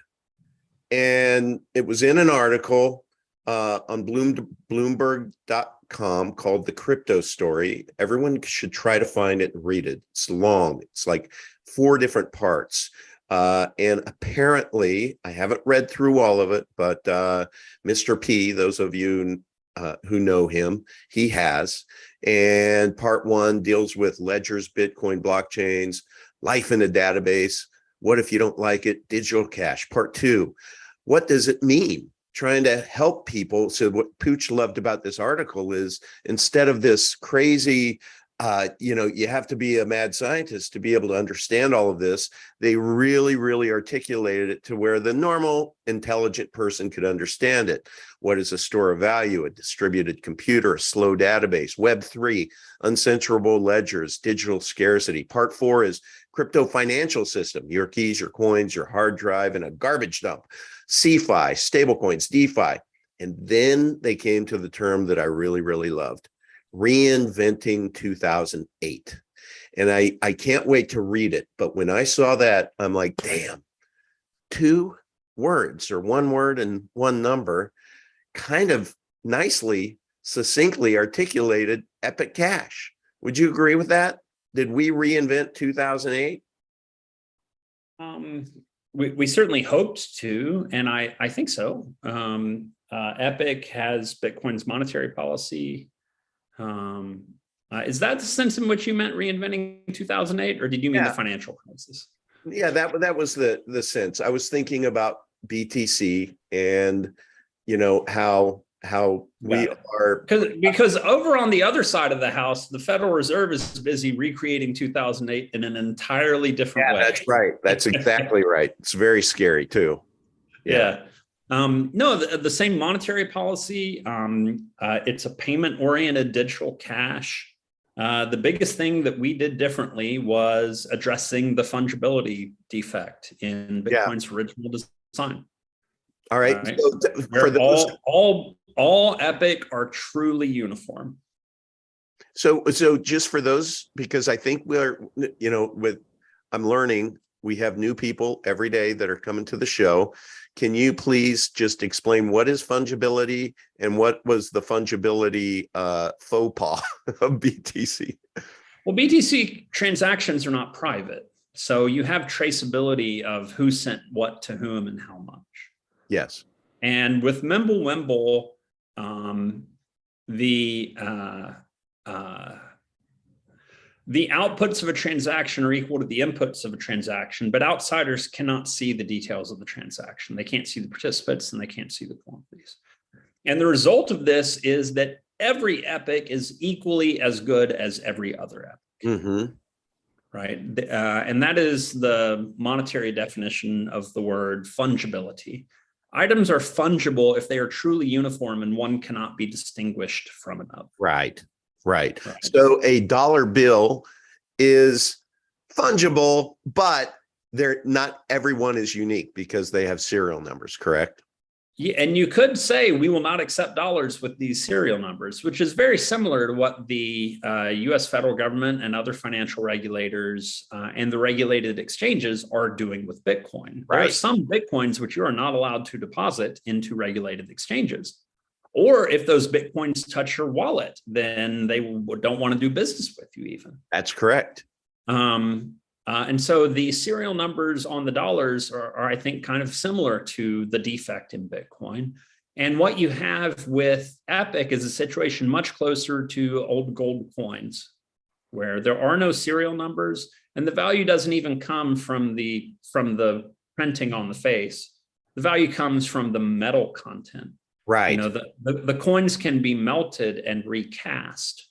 And it was in an article on Bloomberg.com called The Crypto Story. Everyone should try to find it and read it. It's long. It's like 4 different parts. And apparently, I haven't read through all of it, but Mr. P, those of you who know him, he has. And part 1 deals with ledgers, Bitcoin, blockchains, life in a database. What if you don't like it? Digital cash. Part 2, what does it mean? Trying to help people. So what Pooch loved about this article is, instead of this crazy, you have to be a mad scientist to be able to understand all of this, they really, really articulated it to where the normal intelligent person could understand it. What is a store of value? A distributed computer, a slow database. Web3, uncensorable ledgers, digital scarcity. Part 4 is crypto financial system, your keys, your coins, your hard drive, and a garbage dump. CeFi, stablecoins, DeFi. And then they came to the term that I really, really loved: reinventing 2008. And I can't wait to read it. But when I saw that, I'm like, damn, 2 words, or 1 word and 1 number, kind of nicely, succinctly articulated Epic Cash. Would you agree with that? Did we reinvent 2008? We certainly hoped to, and I think so. Epic has Bitcoin's monetary policy. Is that the sense in which you meant reinventing 2008, or did you mean the financial crisis? Yeah, that was the sense. I was thinking about BTC and how how we Got it. are. Because over on the other side of the house, the Federal Reserve is busy recreating 2008 in an entirely different way. That's right. That's exactly right. It's very scary too. Yeah. No, the same monetary policy. It's a payment-oriented digital cash. The biggest thing that we did differently was addressing the fungibility defect in Bitcoin's original design. All right. Right? So for those, all Epic are truly uniform. So just for those, because I think I'm learning, we have new people every day that are coming to the show. Can you please just explain what is fungibility and what was the fungibility faux pas of BTC? Well, BTC transactions are not private. So you have traceability of who sent what to whom and how much. Yes. And with Mimblewimble, the outputs of a transaction are equal to the inputs of a transaction, but outsiders cannot see the details of the transaction. They can't see the participants and they can't see the quantities. And the result of this is that every epic is equally as good as every other epic. Mm-hmm. Right. And that is the monetary definition of the word fungibility. Items are fungible if they are truly uniform and one cannot be distinguished from another. Right. So a dollar bill is fungible, but not everyone is unique because they have serial numbers, correct? Yeah, and you could say we will not accept dollars with these serial numbers, which is very similar to what the US federal government and other financial regulators and the regulated exchanges are doing with Bitcoin. Right. There are some Bitcoins which you are not allowed to deposit into regulated exchanges. Or if those Bitcoins touch your wallet, then they don't want to do business with you even. That's correct. And so the serial numbers on the dollars are, I think, kind of similar to the defect in Bitcoin. And what you have with Epic is a situation much closer to old gold coins, where there are no serial numbers, and the value doesn't even come from the printing on the face. The value comes from the metal content. Right. The coins can be melted and recast,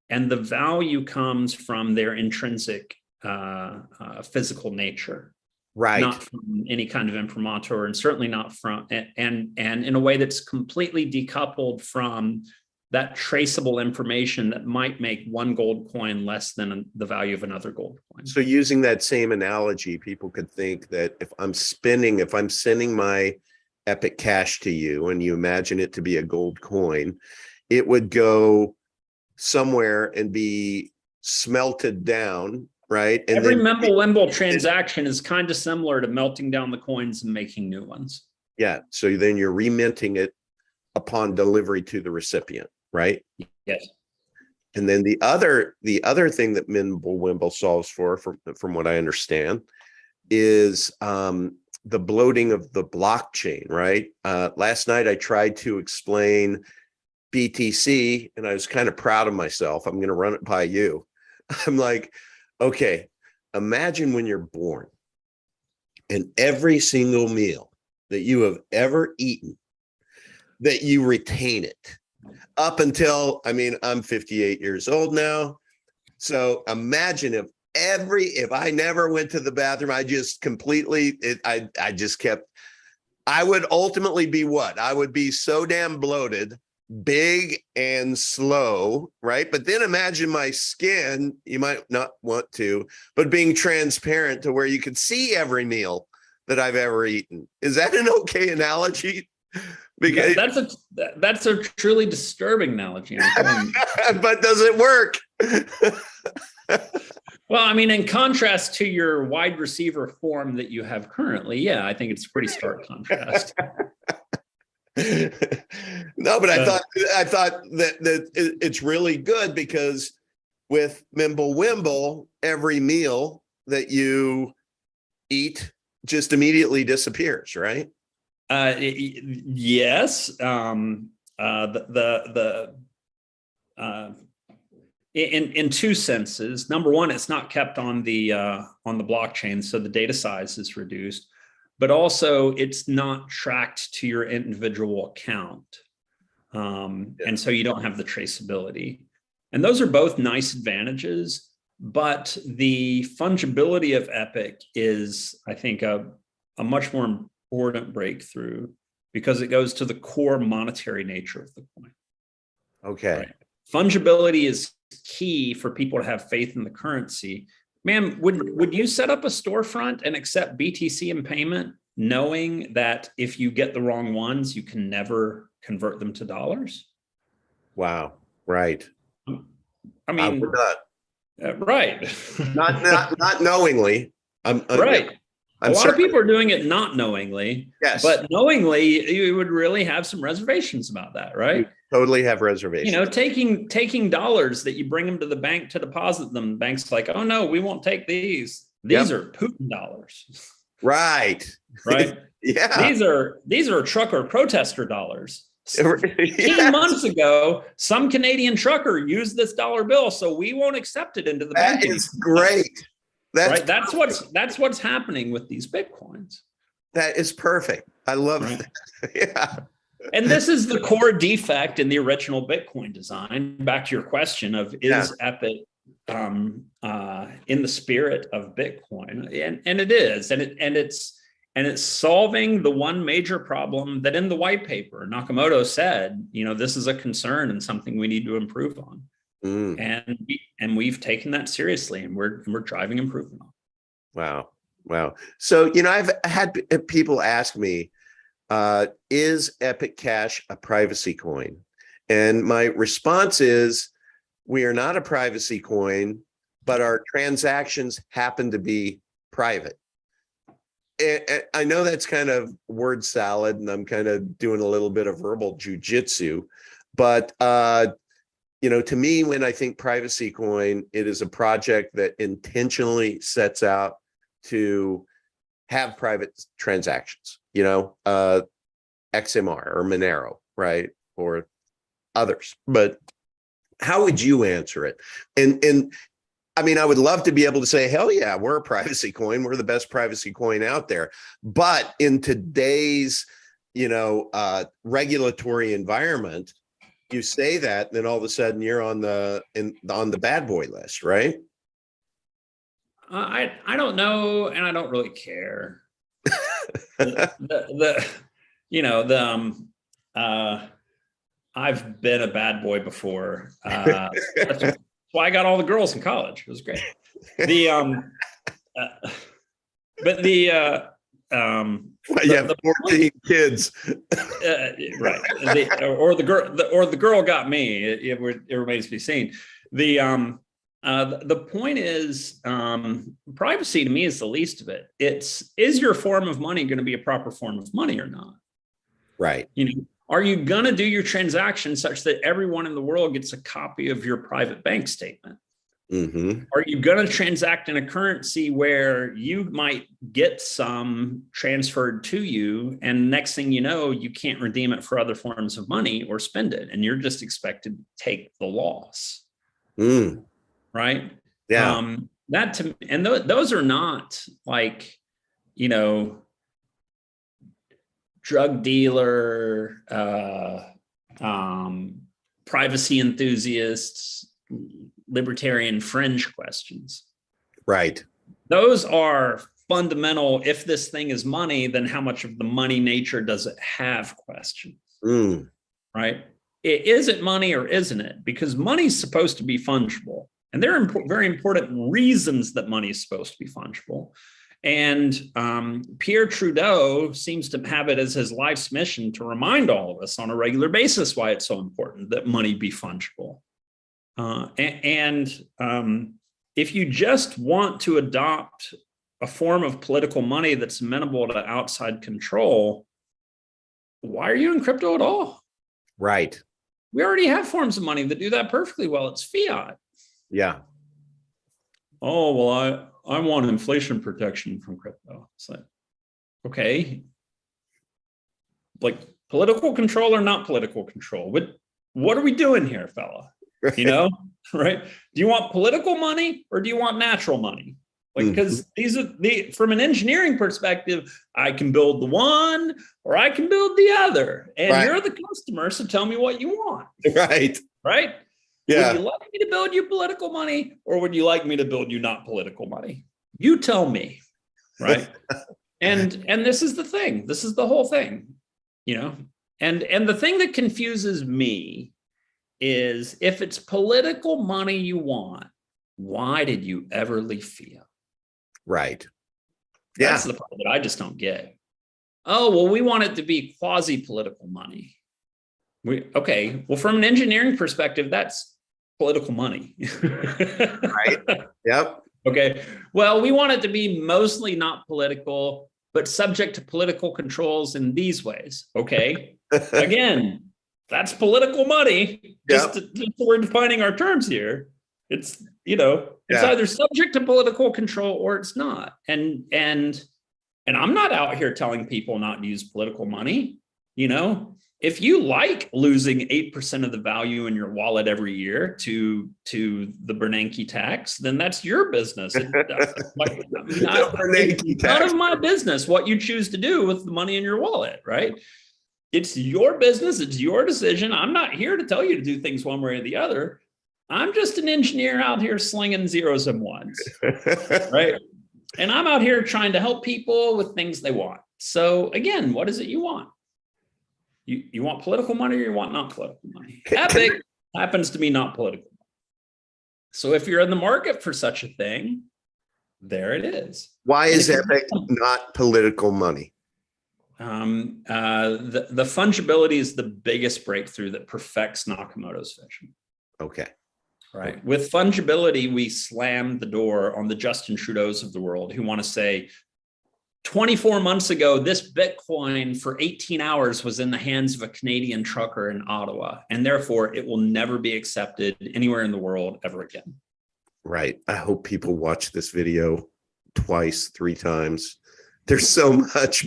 and the value comes from their intrinsic physical nature, right? Not from any kind of imprimatur, and certainly not from and in a way that's completely decoupled from that traceable information that might make one gold coin less than the value of another gold coin. So using that same analogy, people could think that if I'm sending my Epic Cash to you and you imagine it to be a gold coin, it would go somewhere and be smelted down, right? And every Mimblewimble transaction is kind of similar to melting down the coins and making new ones. Yeah. So then you're reminting it upon delivery to the recipient, right? Yes. And then the other thing that Mimblewimble solves for, from what I understand, is the bloating of the blockchain, right? Last night I tried to explain BTC and I was kind of proud of myself. I'm going to run it by you. I'm like, okay, imagine when you're born and every single meal that you have ever eaten, that you retain it up until, I'm 58 years old now. So imagine if I never went to the bathroom, I just completely, I would ultimately be what? I would be so damn bloated, big and slow, right? But then imagine my skin, you might not want to, but being transparent to where you could see every meal that I've ever eaten. Is that an okay analogy? Because that's a truly disturbing analogy. But does it work? Well, in contrast to your wide receiver form that you have currently, yeah, I think it's a pretty stark contrast. No, but I thought that it's really good because with Mimblewimble, every meal that you eat just immediately disappears, right? Yes. In two senses. Number one, it's not kept on the blockchain, so the data size is reduced, but also it's not tracked to your individual account. And so you don't have the traceability. And those are both nice advantages, but the fungibility of Epic is, I think, a much more important breakthrough because it goes to the core monetary nature of the coin. Okay. Right? Fungibility is key for people to have faith in the currency. Man, would you set up a storefront and accept BTC in payment, knowing that if you get the wrong ones, you can never convert them to dollars? Wow. Right. I mean, right. not knowingly. Right. A lot of people are doing it not knowingly. Yes. But knowingly, you would really have some reservations about that, right? You totally have reservations. You know, taking dollars that you bring them to the bank to deposit them. The bank's like, oh no, we won't take these. These are Putin dollars. Right. Right. Yeah. These are trucker protester dollars. 15 months ago, some Canadian trucker used this dollar bill, so we won't accept it into the bank. That is great. That's what's happening with these Bitcoins. That is perfect. I love it. Yeah. And this is the core defect in the original Bitcoin design. Back to your question of is Epic in the spirit of Bitcoin? And it is, and it's solving the one major problem that in the white paper Nakamoto said, you know, this is a concern and something we need to improve on. And we've taken that seriously, and we're driving improvement on. Wow. So, you know, I've had people ask me, is Epic Cash a privacy coin? And my response is, we are not a privacy coin, but our transactions happen to be private. I know that's kind of word salad, and I'm kind of doing a little bit of verbal jujitsu, but you know, to me, when I think privacy coin, it is a project that intentionally sets out to have private transactions, you know, XMR or Monero, right? Or others. But how would you answer it? And I mean, I would love to be able to say, hell yeah, we're a privacy coin. We're the best privacy coin out there. But in today's, you know, regulatory environment, you say that, and then all of a sudden you're on the bad boy list, right? I don't know, and I don't really care. I've been a bad boy before. That's why I got all the girls in college. It was great. Well, you have 14 kids, right? Or the girl got me. It remains to be seen. The point is, privacy to me is the least of it. Is your form of money going to be a proper form of money or not? Right. You know, are you going to do your transaction such that everyone in the world gets a copy of your private bank statement? Are you going to transact in a currency where you might get some transferred to you, and next thing you know, you can't redeem it for other forms of money or spend it, and you're just expected to take the loss? Right? Yeah. Those are not like, you know, drug dealer, privacy enthusiasts, libertarian fringe questions. Right. Those are fundamental. If this thing is money, then how much of the money nature does it have questions? Right? Is it money or isn't it? Because money is supposed to be fungible. And there are very important reasons that money is supposed to be fungible. And Pierre Trudeau seems to have it as his life's mission to remind all of us on a regular basis why it's so important that money be fungible. If you just want to adopt a form of political money that's amenable to outside control, why are you in crypto at all? Right. We already have forms of money that do that perfectly well. It's fiat. Yeah. Oh, well, I want inflation protection from crypto. It's like, okay. Like political control or not political control? What are we doing here, fella? Right. You know, right? Do you want political money or do you want natural money? Like, because these are from an engineering perspective, I can build the one or I can build the other. And you're the customer, so tell me what you want. Right. Right? Yeah. Would you like me to build you political money, or would you like me to build you not political money? You tell me. Right. And this is the thing. This is the whole thing, you know. And the thing that confuses me is, if it's political money you want, why did you ever leave fiat? Right. That's the part that I just don't get. Oh, well, we want it to be quasi-political money. Okay, well, from an engineering perspective, that's political money. Right. Yep. Okay, well, we want it to be mostly not political, but subject to political controls in these ways. Okay, again, that's political money. Just we're defining our terms here. It's, you know, it's either subject to political control or it's not. And I'm not out here telling people not to use political money. You know, if you like losing 8% of the value in your wallet every year to the Bernanke tax, then that's your business. None of my business what you choose to do with the money in your wallet, right? It's your business. It's your decision. I'm not here to tell you to do things one way or the other. I'm just an engineer out here slinging zeros and ones, right? And I'm out here trying to help people with things they want. So again, what is it you want? You want political money, or you want not political money? Epic happens to be not political money. So if you're in the market for such a thing, there it is. Why is Epic not political money? The fungibility is the biggest breakthrough that perfects Nakamoto's vision. Okay. Right. With fungibility, we slammed the door on the Justin Trudeau's of the world who want to say, 24 months ago, this Bitcoin for 18 hours was in the hands of a Canadian trucker in Ottawa, and therefore it will never be accepted anywhere in the world ever again. Right. I hope people watch this video twice, 3 times. There's so much,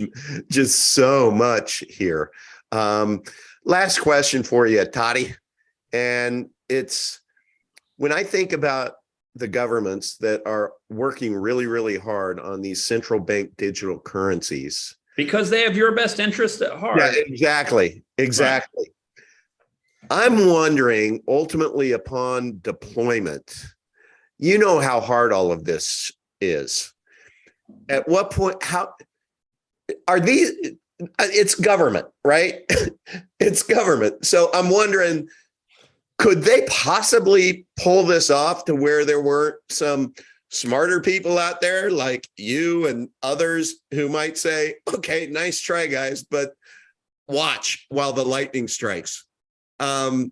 just so much here. Last question for you, Toddy. And it's, when I think about the governments that are working really, really hard on these central bank digital currencies. Because they have your best interest at heart. Yeah, exactly. Exactly. Right. I'm wondering, ultimately upon deployment, you know how hard all of this is. At what point, how are these, it's government, right? It's government. So I'm wondering, could they possibly pull this off to where there weren't some smarter people out there like you and others who might say, okay, nice try, guys, but watch while the lightning strikes? I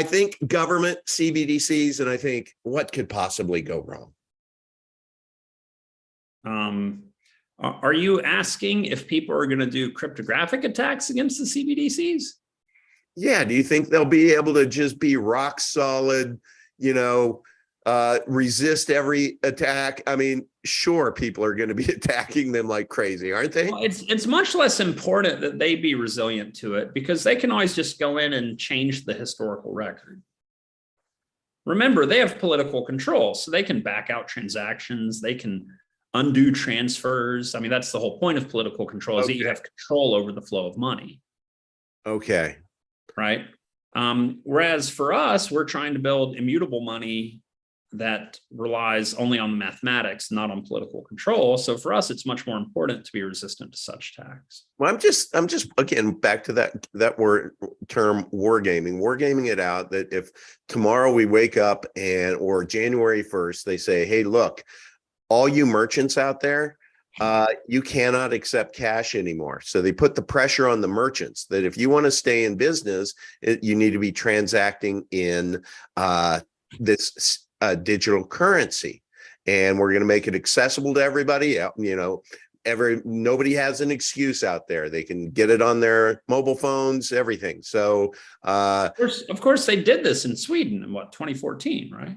think government, CBDCs, and I think what could possibly go wrong? Are you asking if people are going to do cryptographic attacks against the CBDCs? Yeah. Do you think they'll be able to just be rock solid, you know, resist every attack? I mean, sure, people are going to be attacking them like crazy, aren't they? Well, it's much less important that they be resilient to it, because they can always just go in and change the historical record. Remember, they have political control, so they can back out transactions. They can undo transfers. I mean, that's the whole point of political control, is that you have control over the flow of money. Okay. Right. Whereas for us, we're trying to build immutable money that relies only on mathematics, not on political control. So for us, it's much more important to be resistant to such attacks. Well, I'm just again back to that word term, wargaming it out, that if tomorrow we wake up or January 1st, they say, hey, look, all you merchants out there, you cannot accept cash anymore. So they put the pressure on the merchants that if you want to stay in business, you need to be transacting in this digital currency, and we're going to make it accessible to everybody. You know, nobody has an excuse out there. They can get it on their mobile phones, everything. So of course they did this in Sweden in 2014, right?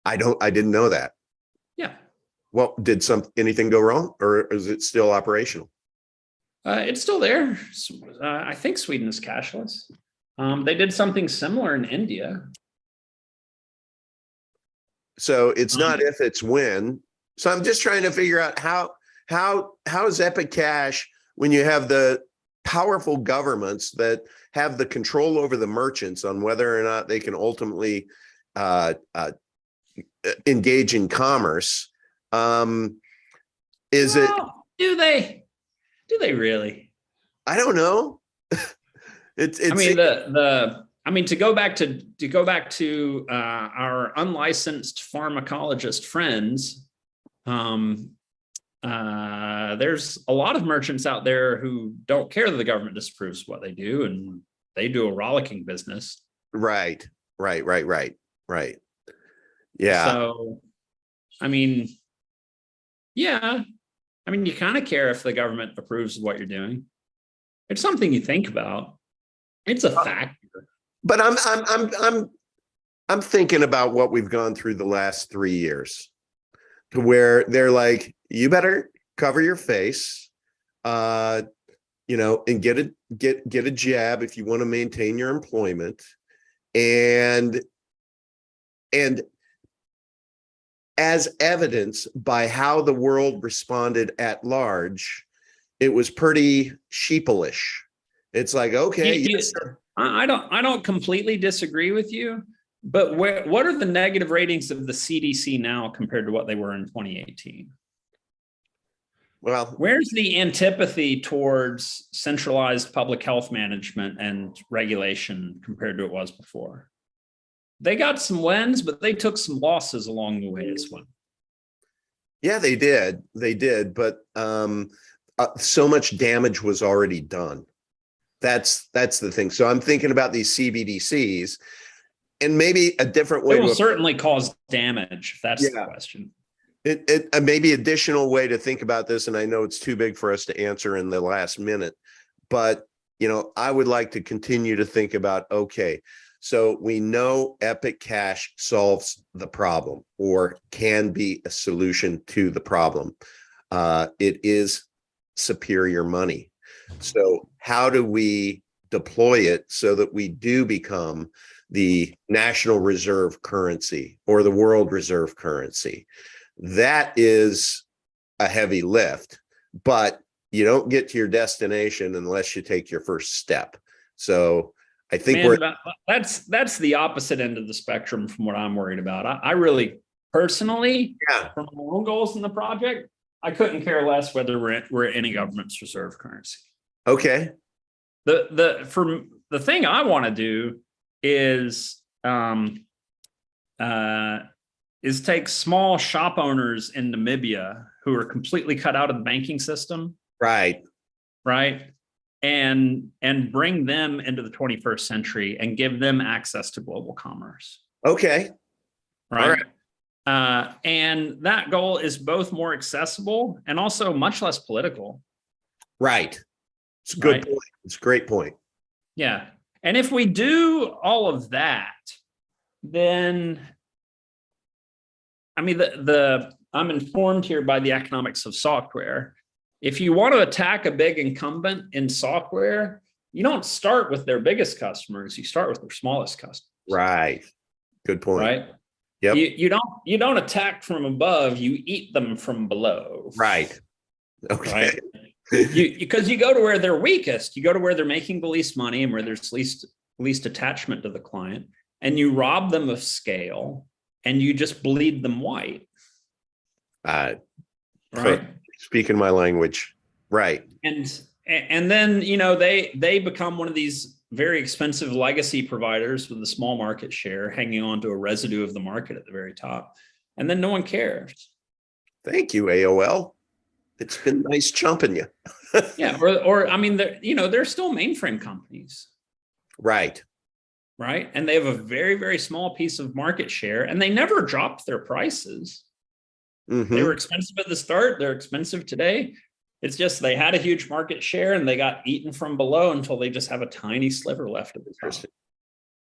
I didn't know that. Yeah. Well, did anything go wrong, or is it still operational? It's still there. I think Sweden is cashless. They did something similar in India. So it's not if, it's when. So I'm just trying to figure out how is Epic Cash, when you have the powerful governments that have the control over the merchants on whether or not they can ultimately engage in commerce. Is it? Do they? Do they really? I don't know. It's. I mean, to go back to our unlicensed pharmacologist friends. There's a lot of merchants out there who don't care that the government disapproves what they do, and they do a rollicking business. Right. Yeah. So, I mean, yeah. I mean, you kind of care if the government approves of what you're doing. It's something you think about. It's a factor. But I'm thinking about what we've gone through the last 3 years, to where they're like, you better cover your face, and get a jab if you want to maintain your employment. And as evidenced by how the world responded at large, it was pretty sheepleish. It's like, okay, yes, sir. I don't completely disagree with you, but what are the negative ratings of the CDC now compared to what they were in 2018? Well, where's the antipathy towards centralized public health management and regulation compared to it was before? They got some wins, but they took some losses along the way as well. Yeah, they did. But so much damage was already done. That's the thing. So I'm thinking about these CBDCs, and maybe a different way. It will certainly cause damage, if that's the question. It maybe additional way to think about this, and I know it's too big for us to answer in the last minute, but I would like to continue to think about, okay, so we know Epic Cash solves the problem, or can be a solution to the problem. It is superior money. So how do we deploy it so that we do become the national reserve currency or the world reserve currency? That is a heavy lift, but you don't get to your destination unless you take your first step. So I think that's the opposite end of the spectrum from what I'm worried about. I really personally, from my own goals in the project, I couldn't care less whether we're any government's reserve currency. Okay. The thing I want to do is take small shop owners in Namibia who are completely cut out of the banking system. Right. And bring them into the 21st century and give them access to global commerce. Okay. Right. And that goal is both more accessible and also much less political. Right. It's a good point. It's a great point. Yeah. And if we do all of that, then, I mean, I'm informed here by the economics of software. If you want to attack a big incumbent in software, you don't start with their biggest customers. You start with their smallest customers. Right. Good point. Right. Yep. You don't attack from above. You eat them from below. Right. Okay. Right? Because you go to where they're weakest. You go to where they're making the least money and where there's least attachment to the client, and you rob them of scale, and you just bleed them white. Right. Speaking my language. Right. And then they become one of these very expensive legacy providers with a small market share, hanging on to a residue of the market at the very top, and then no one cares. Thank you, AOL. It's been nice chumping you. Yeah, or I mean, they're still mainframe companies. Right. And they have a very, very small piece of market share, and they never dropped their prices. Mm-hmm. They were expensive at the start. They're expensive today. It's just they had a huge market share and they got eaten from below until they just have a tiny sliver left at the top.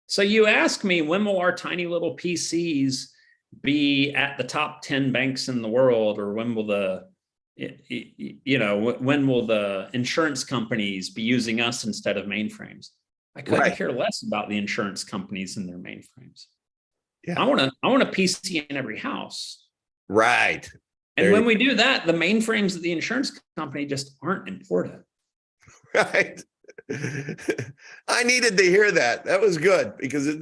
So you ask me, when will our tiny little PCs be at the top 10 banks in the world, or when will the insurance companies be using us instead of mainframes? I couldn't care less about the insurance companies and their mainframes. Yeah. I want a PC in every house. Right. And when we do that, the mainframes of the insurance company just aren't important. Right. I needed to hear that. That was good because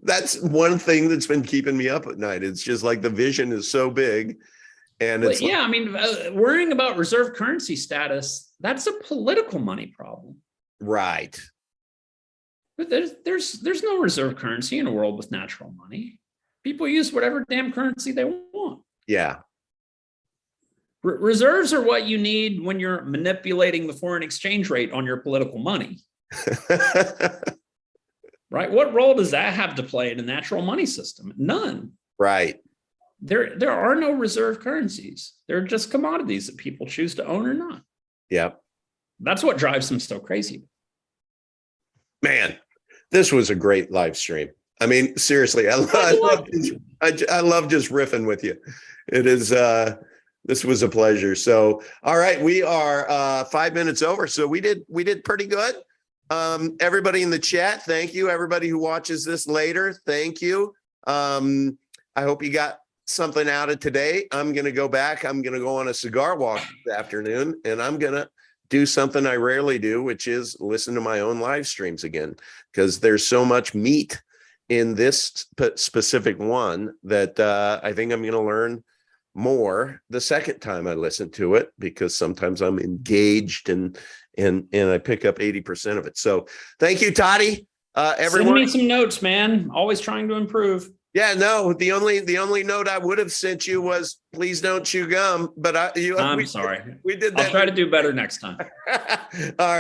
that's one thing that's been keeping me up at night. It's just like the vision is so big. And it's yeah, I mean, worrying about reserve currency status, that's a political money problem. Right. But there's no reserve currency in a world with natural money. People use whatever damn currency they want. Yeah. Reserves are what you need when you're manipulating the foreign exchange rate on your political money. Right? What role does that have to play in a natural money system? None. Right. There are no reserve currencies. They're just commodities that people choose to own or not. Yep. That's what drives them so crazy. Man, this was a great live stream. I mean, seriously, I love just riffing with you. It is this was a pleasure. So, all right, we are 5 minutes over. So we did pretty good. Everybody in the chat, thank you. Everybody who watches this later, thank you. I hope you got something out of today. I'm going to go back. I'm going to go on a cigar walk this afternoon, and I'm going to do something I rarely do, which is listen to my own live streams again, because there's so much meat in this specific one that I think I'm going to learn more the second time I listen to it, because sometimes I'm engaged and I pick up 80% of it. So thank you, Toddy. Everyone, send me some notes, man. Always trying to improve. Yeah, no, the only note I would have sent you was please don't chew gum, but I'm sorry. We did that. I'll try to do better next time. All right.